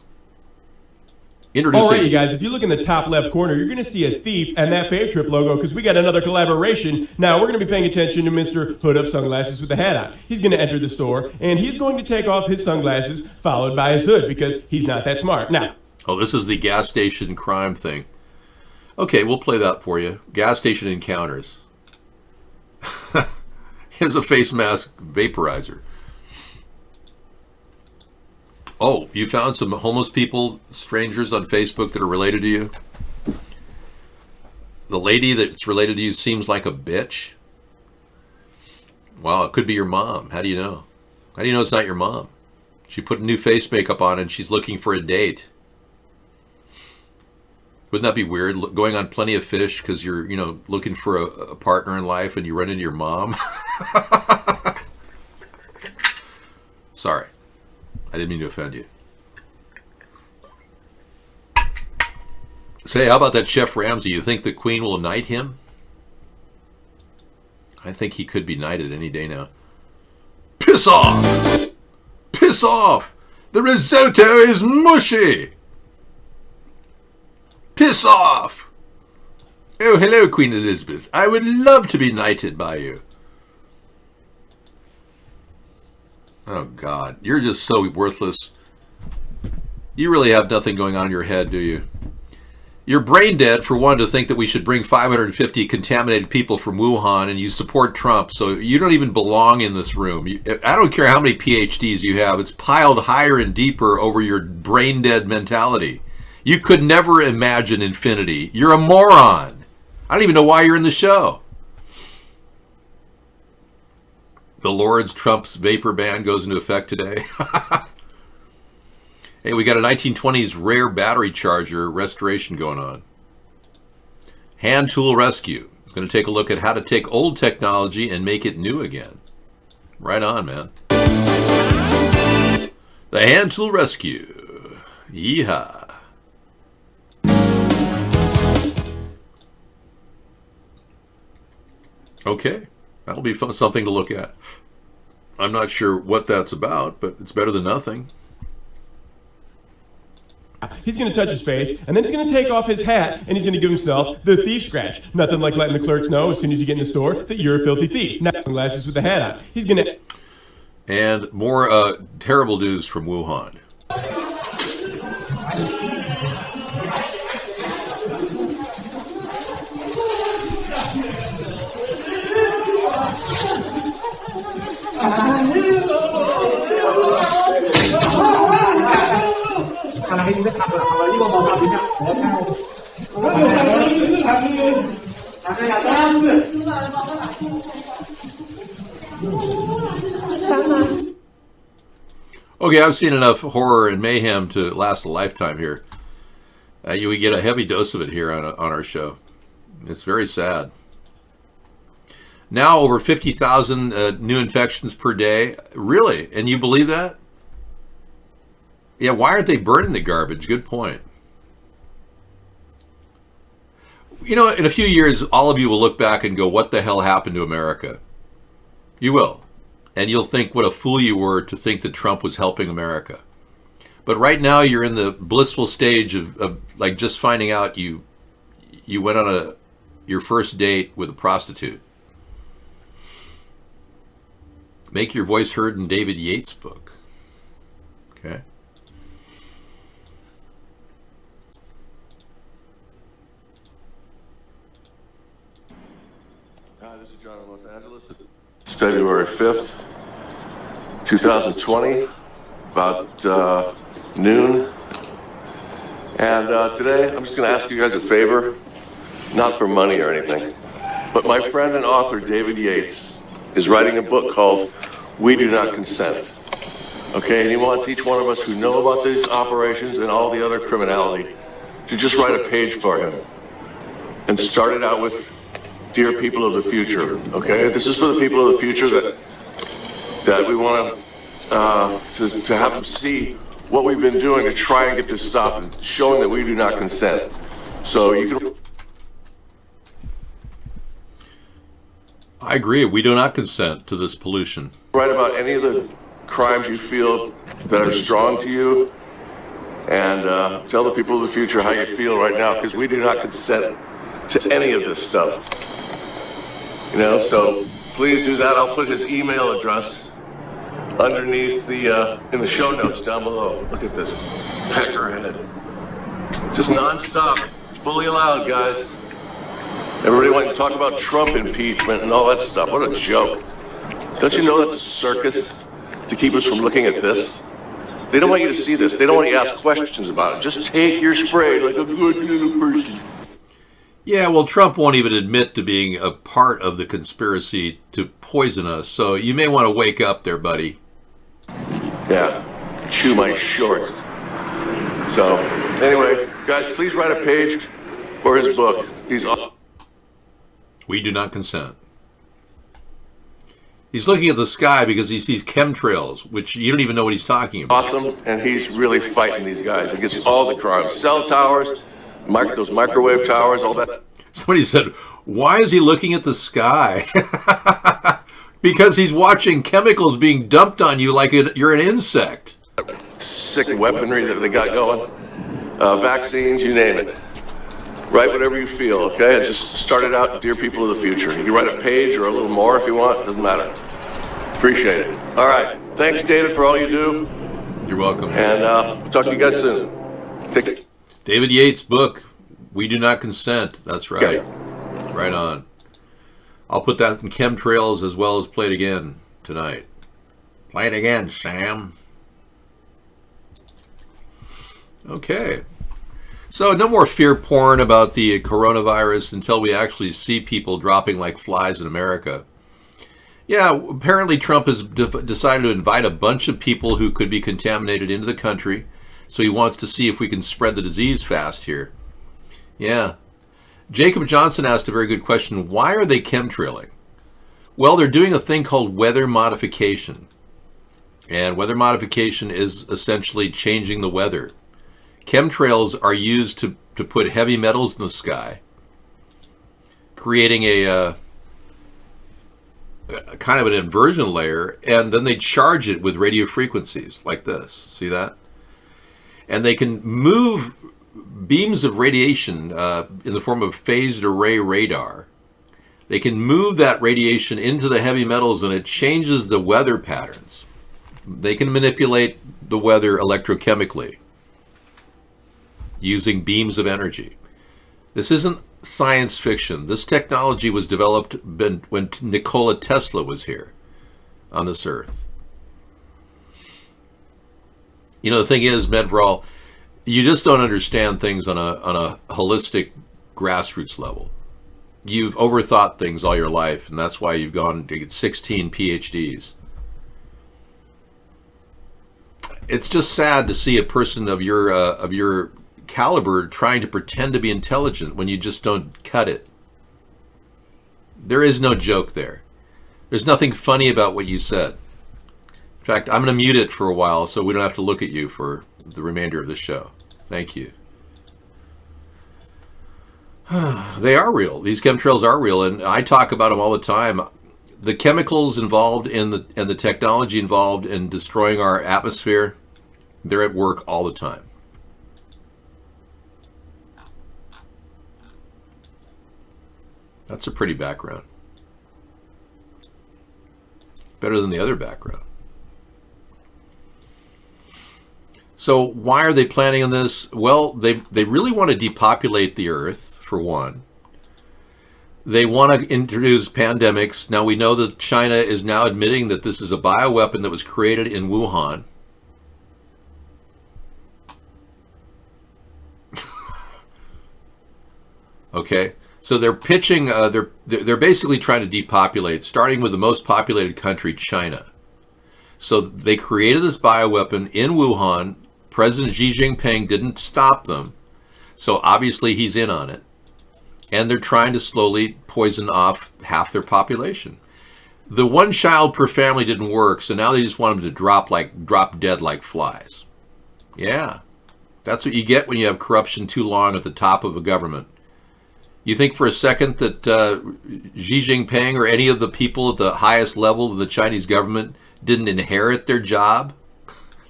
All right, you guys, if you look in the top left corner, you're going to see a thief and that Fair Trip logo because we got another collaboration. Now, we're going to be paying attention to Mr. Hood Up Sunglasses with the hat on. He's going to enter the store, and he's going to take off his sunglasses, followed by his hood, because he's not that smart. Now. Oh, this is the gas station crime thing. Okay, we'll play that for you. Gas station encounters. Here's a face mask vaporizer. Oh, you found some homeless people, strangers on Facebook that are related to you? The lady that's related to you seems like a bitch? Wow, it could be your mom. How do you know? How do you know it's not your mom? She put new face makeup on and she's looking for a date. Wouldn't that be weird? Going on Plenty of Fish because you're, looking for a partner in life and you run into your mom? Sorry. I didn't mean to offend you. Say, how about that Chef Ramsay? You think the Queen will knight him? I think he could be knighted any day now. Piss off! Piss off! The risotto is mushy! Piss off! Oh, hello, Queen Elizabeth. I would love to be knighted by you. Oh, God. You're just so worthless. You really have nothing going on in your head, do you? You're brain dead for one to think that we should bring 550 contaminated people from Wuhan and you support Trump, so you don't even belong in this room. I don't care how many PhDs you have. It's piled higher and deeper over your brain dead mentality. You could never imagine infinity. You're a moron. I don't even know why you're in the show. The Lord's Trump's vapor ban goes into effect today. Hey, we got a 1920s rare battery charger restoration going on. Hand Tool Rescue. It's going to take a look at how to take old technology and make it new again. Right on, man. The Hand Tool Rescue. Yeehaw. Okay. That'll be fun, something to look at. I'm not sure what that's about, but it's better than nothing. He's going to touch his face, and then he's going to take off his hat, and he's going to give himself the thief scratch. Nothing like letting the clerks know as soon as you get in the store that you're a filthy thief. Now, sunglasses with the hat on. He's going to... And more terrible news from Wuhan. Okay, I've seen enough horror and mayhem to last a lifetime here. We get a heavy dose of it here on our show. It's very sad. Now over 50,000 new infections per day. Really? And you believe that? Yeah, why aren't they burning the garbage? Good point. In a few years, all of you will look back and go, what the hell happened to America? You will. And you'll think what a fool you were to think that Trump was helping America. But right now, you're in the blissful stage of like just finding out you went on your first date with a prostitute. Make your voice heard in David Yates' book. Okay. Angeles. It's February 5th, 2020, about noon. And today I'm just going to ask you guys a favor, not for money or anything, but my friend and author David Yates is writing a book called We Do Not Consent. Okay, and he wants each one of us who know about these operations and all the other criminality to just write a page for him and start it out with dear people of the future. Okay, this is for the people of the future that we want to have them see what we've been doing to try and get this stopped and showing that we do not consent. So you can. I agree. We do not consent to this pollution. Write about any of the crimes you feel that are strong to you, and tell the people of the future how you feel right now, because we do not consent to any of this stuff. You know, so please do that. I'll put his email address underneath the in the show notes down below. Look at this peckerhead. Just nonstop. Fully allowed, guys. Everybody wants to talk about Trump impeachment and all that stuff. What a joke. Don't you know that's a circus to keep us from looking at this? They don't want you to see this. They don't want you to ask questions about it. Just take your spray like a good little person. Yeah, well, Trump won't even admit to being a part of the conspiracy to poison us, so you may want to wake up there, buddy. Yeah, chew my short. So, anyway, guys, please write a page for his book. He's awesome. We do not consent. He's looking at the sky because he sees chemtrails, which you don't even know what he's talking about. Awesome, and he's really fighting these guys against all the crimes. Cell towers, those microwave towers, all that. Somebody said, why is he looking at the sky? Because he's watching chemicals being dumped on you like you're an insect. Sick weaponry that they got going. Vaccines, you name it. Write whatever you feel, okay? And just start it out, dear people of the future. You can write a page or a little more if you want. Doesn't matter. Appreciate it. All right. Thanks, David, for all you do. You're welcome. And we'll talk to you guys soon. Take care. David Yates' book, We Do Not Consent. That's right. Okay. Right on. I'll put that in chemtrails as well as Play It Again tonight. Play it again, Sam. Okay. So no more fear porn about the coronavirus until we actually see people dropping like flies in America. Yeah, apparently Trump has decided to invite a bunch of people who could be contaminated into the country. So he wants to see if we can spread the disease fast here. Yeah. Jacob Johnson asked a very good question. Why are they chemtrailing? Well, they're doing a thing called weather modification. And weather modification is essentially changing the weather. Chemtrails are used to put heavy metals in the sky, creating a kind of an inversion layer, and then they charge it with radio frequencies like this. See that? And they can move beams of radiation in the form of phased array radar. They can move that radiation into the heavy metals, and it changes the weather patterns. They can manipulate the weather electrochemically using beams of energy. This isn't science fiction. This technology was developed when Nikola Tesla was here on this earth. You know, the thing is, Medveral, you just don't understand things on a holistic grassroots level. You've overthought things all your life, and that's why you've gone to get 16 PhDs. It's just sad to see a person of your caliber trying to pretend to be intelligent when you just don't cut it. There is no joke there. There's nothing funny about what you said. In fact, I'm going to mute it for a while so we don't have to look at you for the remainder of the show. Thank you. They are real. These chemtrails are real, and I talk about them all the time. The chemicals involved and the technology involved in destroying our atmosphere, they're at work all the time. That's a pretty background. Better than the other background. So why are they planning on this? Well, they really want to depopulate the earth, for one. They want to introduce pandemics. Now we know that China is now admitting that this is a bioweapon that was created in Wuhan. Okay, so they're pitching. They're basically trying to depopulate, starting with the most populated country, China. So they created this bioweapon in Wuhan. President Xi Jinping didn't stop them, so obviously he's in on it. And they're trying to slowly poison off half their population. The one child per family didn't work, so now they just want them to drop dead like flies. Yeah, that's what you get when you have corruption too long at the top of a government. You think for a second that Xi Jinping or any of the people at the highest level of the Chinese government didn't inherit their job?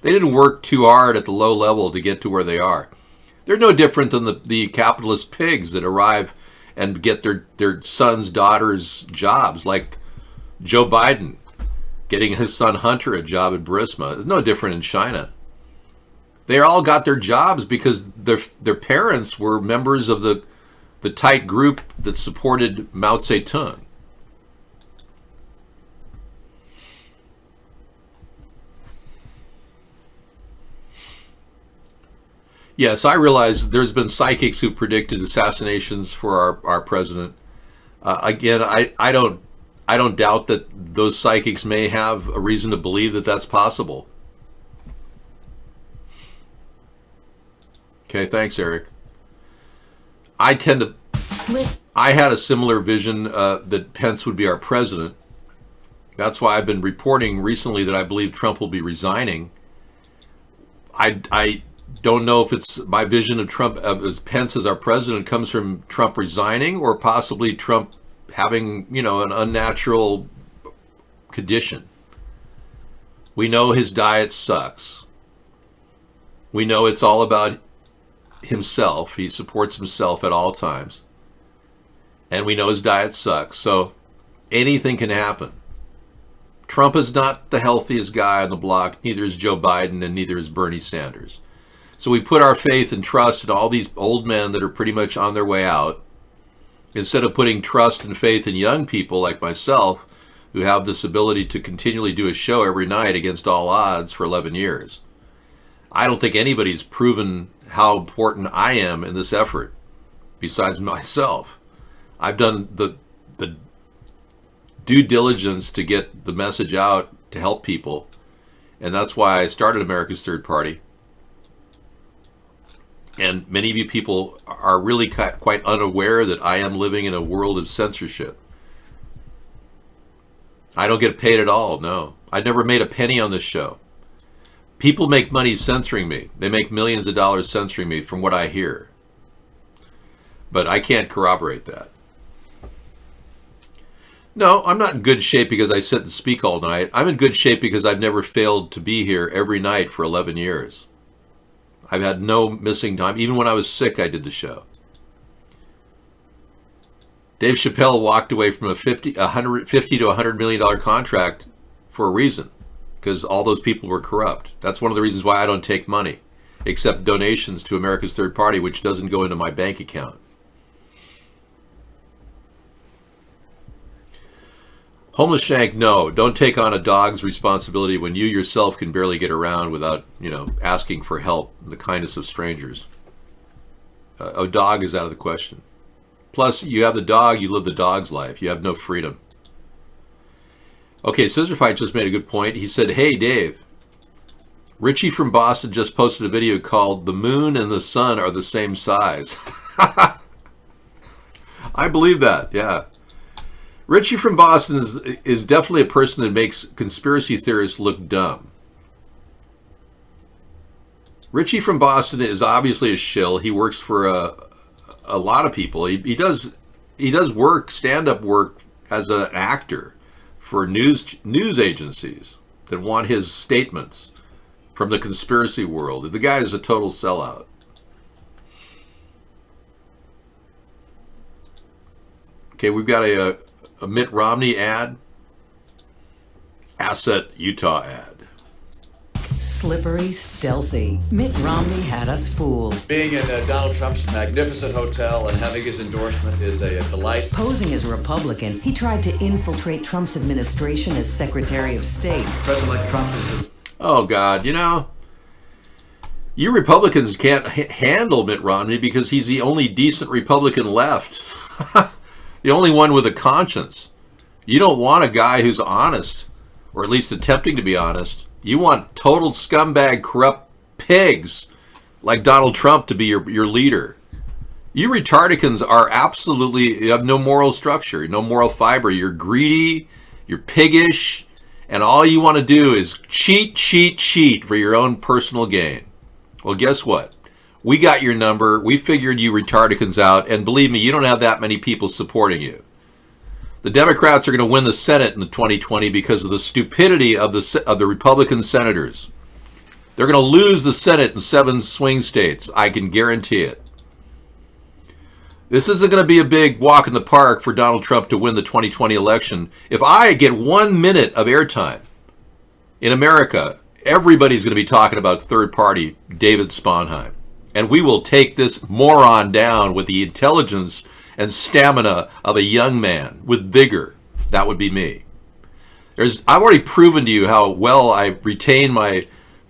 They didn't work too hard at the low level to get to where they are. They're no different than the capitalist pigs that arrive and get their sons, daughters jobs, like Joe Biden getting his son Hunter a job at Burisma. It's no different in China. They all got their jobs because their parents were members of the tight group that supported Mao Zedong. Yes, I realize there's been psychics who predicted assassinations for our president. Again, I don't doubt that those psychics may have a reason to believe that that's possible. Okay, thanks, Eric. I had a similar vision that Pence would be our president. That's why I've been reporting recently that I believe Trump will be resigning. I don't know if it's my vision of Trump as Pence as our president comes from Trump resigning or possibly Trump having, an unnatural condition. We know his diet sucks. We know it's all about himself. He supports himself at all times. And we know his diet sucks. So anything can happen. Trump is not the healthiest guy on the block. Neither is Joe Biden and neither is Bernie Sanders. So we put our faith and trust in all these old men that are pretty much on their way out, instead of putting trust and faith in young people like myself, who have this ability to continually do a show every night against all odds for 11 years. I don't think anybody's proven how important I am in this effort, besides myself. I've done the due diligence to get the message out to help people, and that's why I started America's Third Party. And many of you people are really quite unaware that I am living in a world of censorship. I don't get paid at all, no. I never made a penny on this show. People make money censoring me. They make millions of dollars censoring me from what I hear. But I can't corroborate that. No, I'm not in good shape because I sit and speak all night. I'm in good shape because I've never failed to be here every night for 11 years. I've had no missing time. Even when I was sick, I did the show. Dave Chappelle walked away from a $50 to $100 million contract for a reason, because all those people were corrupt. That's one of the reasons why I don't take money, except donations to America's Third Party, which doesn't go into my bank account. Homeless Shank, no, don't take on a dog's responsibility when you yourself can barely get around without, asking for help in the kindness of strangers. A dog is out of the question. Plus, you have the dog, you live the dog's life. You have no freedom. Okay, Scissorfight just made a good point. He said, hey, Dave, Richie from Boston just posted a video called The Moon and the Sun Are the Same Size. I believe that, yeah. Richie from Boston is definitely a person that makes conspiracy theorists look dumb. Richie from Boston is obviously a shill. He works for a lot of people. He does work, stand-up work as an actor for news agencies that want his statements from the conspiracy world. The guy is a total sellout. Okay, we've got a Mitt Romney ad, Asset Utah ad. Slippery, stealthy. Mitt Romney had us fooled. Being in Donald Trump's magnificent hotel and having his endorsement is a delight. Posing as a Republican, he tried to infiltrate Trump's administration as Secretary of State. President-elect Trump is Oh, God, you know, you Republicans can't handle Mitt Romney because he's the only decent Republican left. The only one with a conscience. You don't want a guy who's honest, or at least attempting to be honest. You want total scumbag, corrupt pigs like Donald Trump to be your leader. You retardicans are absolutely, you have no moral structure, no moral fiber. You're greedy, you're piggish, and all you want to do is cheat for your own personal gain. Well, guess what? We got your number. We figured you retardicans out, and believe me, you don't have that many people supporting you. The Democrats are going to win the Senate in the 2020 because of the stupidity of the Republican senators. They're going to lose the Senate in 7 swing states. I can guarantee it. This isn't going to be a big walk in the park for Donald Trump to win the 2020 election. If I get 1 minute of airtime in America, everybody's going to be talking about third party David Sponheim. And we will take this moron down with the intelligence and stamina of a young man with vigor. That would be me. I've already proven to you how well I retain my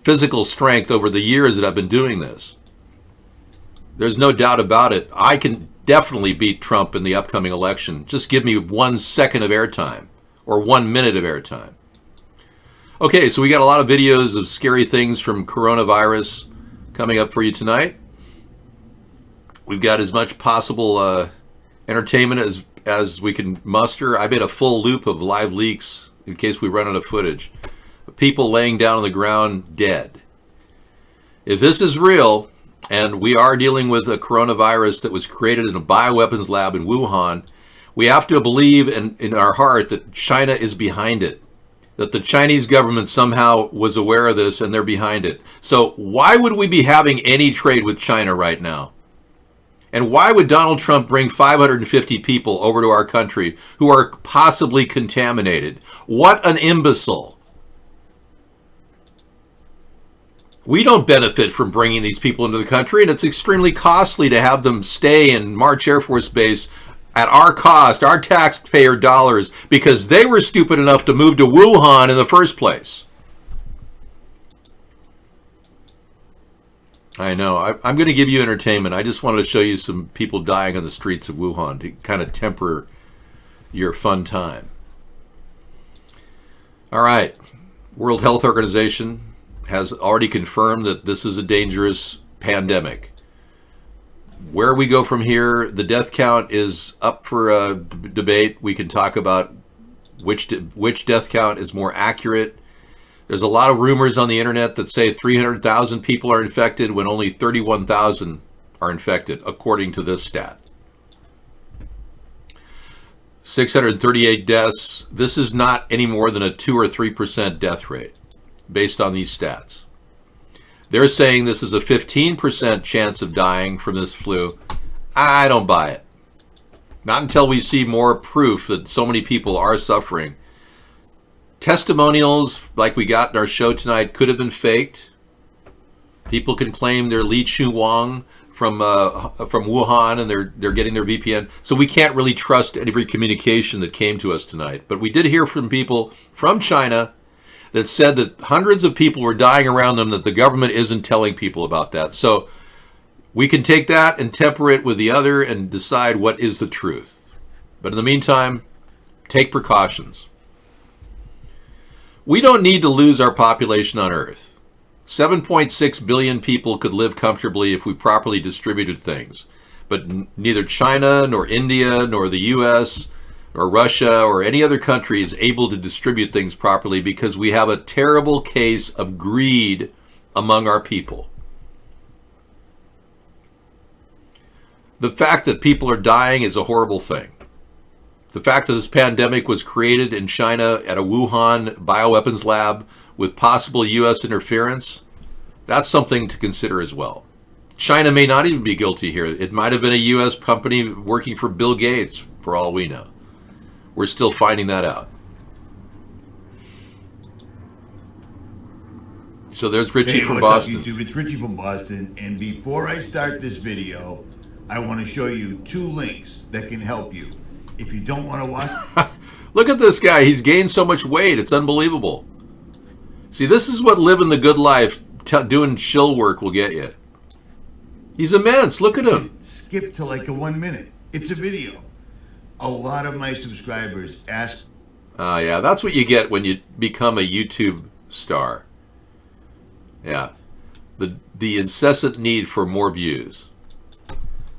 physical strength over the years that I've been doing this. There's no doubt about it. I can definitely beat Trump in the upcoming election. Just give me 1 second of airtime or 1 minute of airtime. Okay, so we got a lot of videos of scary things from coronavirus coming up for you tonight. We've got as much possible entertainment as we can muster. I made a full loop of live leaks in case we run out of footage. People laying down on the ground dead. If this is real, and we are dealing with a coronavirus that was created in a bioweapons lab in Wuhan, we have to believe in our heart that China is behind it. That the Chinese government somehow was aware of this and they're behind it. So why would we be having any trade with China right now? And why would Donald Trump bring 550 people over to our country who are possibly contaminated? What an imbecile. We don't benefit from bringing these people into the country, and it's extremely costly to have them stay in March Air Force Base at our cost, our taxpayer dollars, because they were stupid enough to move to Wuhan in the first place. I know. I'm going to give you entertainment. I just wanted to show you some people dying on the streets of Wuhan to kind of temper your fun time. All right. World Health Organization has already confirmed that this is a dangerous pandemic. Where we go from here, the death count is up for debate. We can talk about which death count is more accurate. There's a lot of rumors on the internet that say 300,000 people are infected when only 31,000 are infected, according to this stat. 638 deaths. This is not any more than a 2 or 3% death rate based on these stats. They're saying this is a 15% chance of dying from this flu. I don't buy it. Not until we see more proof that so many people are suffering. Testimonials like we got in our show tonight could have been faked. People can claim they're Li Chu Wang from Wuhan and they're getting their VPN. So we can't really trust every communication that came to us tonight. But we did hear from people from China that said that hundreds of people were dying around them, that the government isn't telling people about that. So we can take that and temper it with the other and decide what is the truth. But in the meantime, take precautions. We don't need to lose our population on Earth. 7.6 billion people could live comfortably if we properly distributed things. But neither China, nor India, nor the US, or Russia, or any other country is able to distribute things properly because we have a terrible case of greed among our people. The fact that people are dying is a horrible thing. The fact that this pandemic was created in China at a Wuhan bioweapons lab with possible US interference, that's something to consider as well. China may not even be guilty here. It might have been a US company working for Bill Gates, for all we know. We're still finding that out. So there's Richie Hey, from what's Boston. up, YouTube? It's Richie from Boston. And before I start this video, I want to show you 2 links that can help you. If you don't want to watch... Look at this guy. He's gained so much weight. It's unbelievable. See, this is what living the good life, doing shill work will get you. He's immense. Look at him. Skip to like a 1 minute. It's a video. A lot of my subscribers ask... Yeah, that's what you get when you become a YouTube star. Yeah. The incessant need for more views.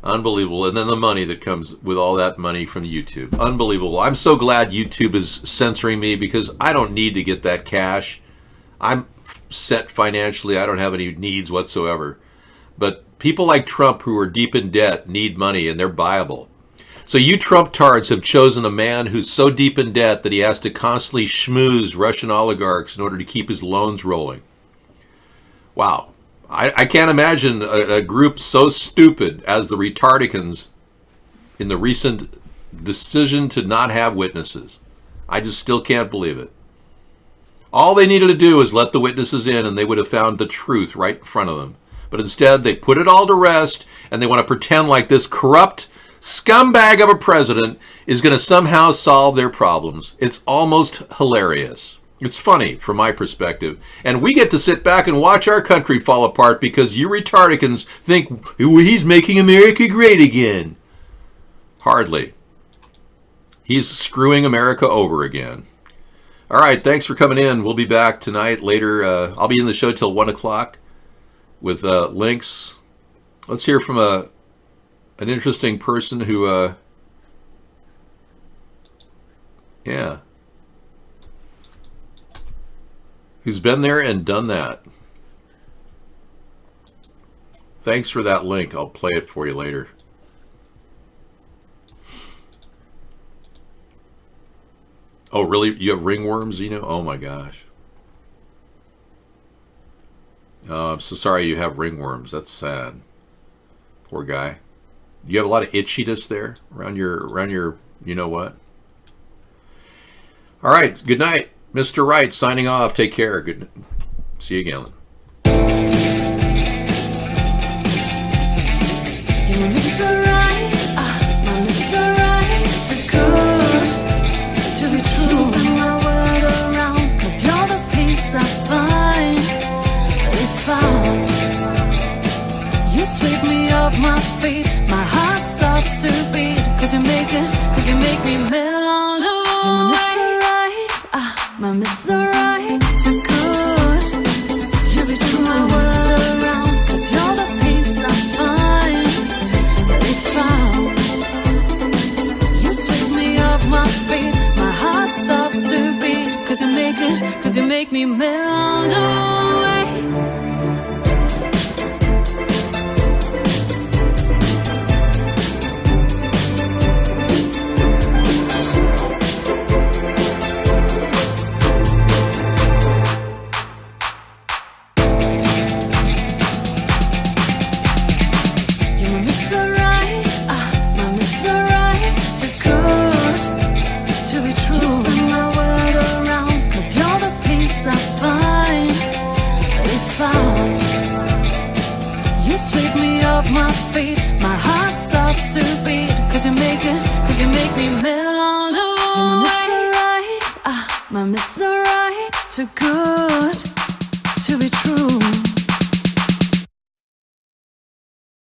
Unbelievable. And then the money that comes with all that money from YouTube. Unbelievable. I'm so glad YouTube is censoring me because I don't need to get that cash. I'm set financially. I don't have any needs whatsoever. But people like Trump who are deep in debt need money, and they're buyable. So you Trump-tards have chosen a man who's so deep in debt that he has to constantly schmooze Russian oligarchs in order to keep his loans rolling. Wow. I can't imagine a group so stupid as the Retardicans in the recent decision to not have witnesses. I just still can't believe it. All they needed to do is let the witnesses in and they would have found the truth right in front of them. But instead, they put it all to rest and they want to pretend like this corrupt scumbag of a president is going to somehow solve their problems. It's almost hilarious. It's funny from my perspective. And we get to sit back and watch our country fall apart because you retardicans think he's making America great again. Hardly. He's screwing America over again. All right, thanks for coming in. We'll be back tonight later. I'll be in the show till 1 o'clock with links. Let's hear from an interesting person who, who's been there and done that. Thanks for that link. I'll play it for you later. Oh, really? You have ringworms, Zeno? Oh, my gosh. I'm so sorry you have ringworms. That's sad. Poor guy. You have a lot of itchiness there around your you know what? All right. Good night. Mr. Wright signing off. Take care. Good. See you again. You're Mr. Right, my Mr. Right, too good to be true. You spin my world around, 'cause you're the peace I find. You sweep me off my feet, my heart stops to beat, 'cause you make me melt away. My Mr. Right, too good. Just turn my world around, 'cause you're the peace I find. You sweep me off my feet, my heart stops to beat, 'cause you make me melt away. My feet, my heart stops to beat, 'cause you make me melt away. You're my Mr. Right, my Mr. Right, too good to be true.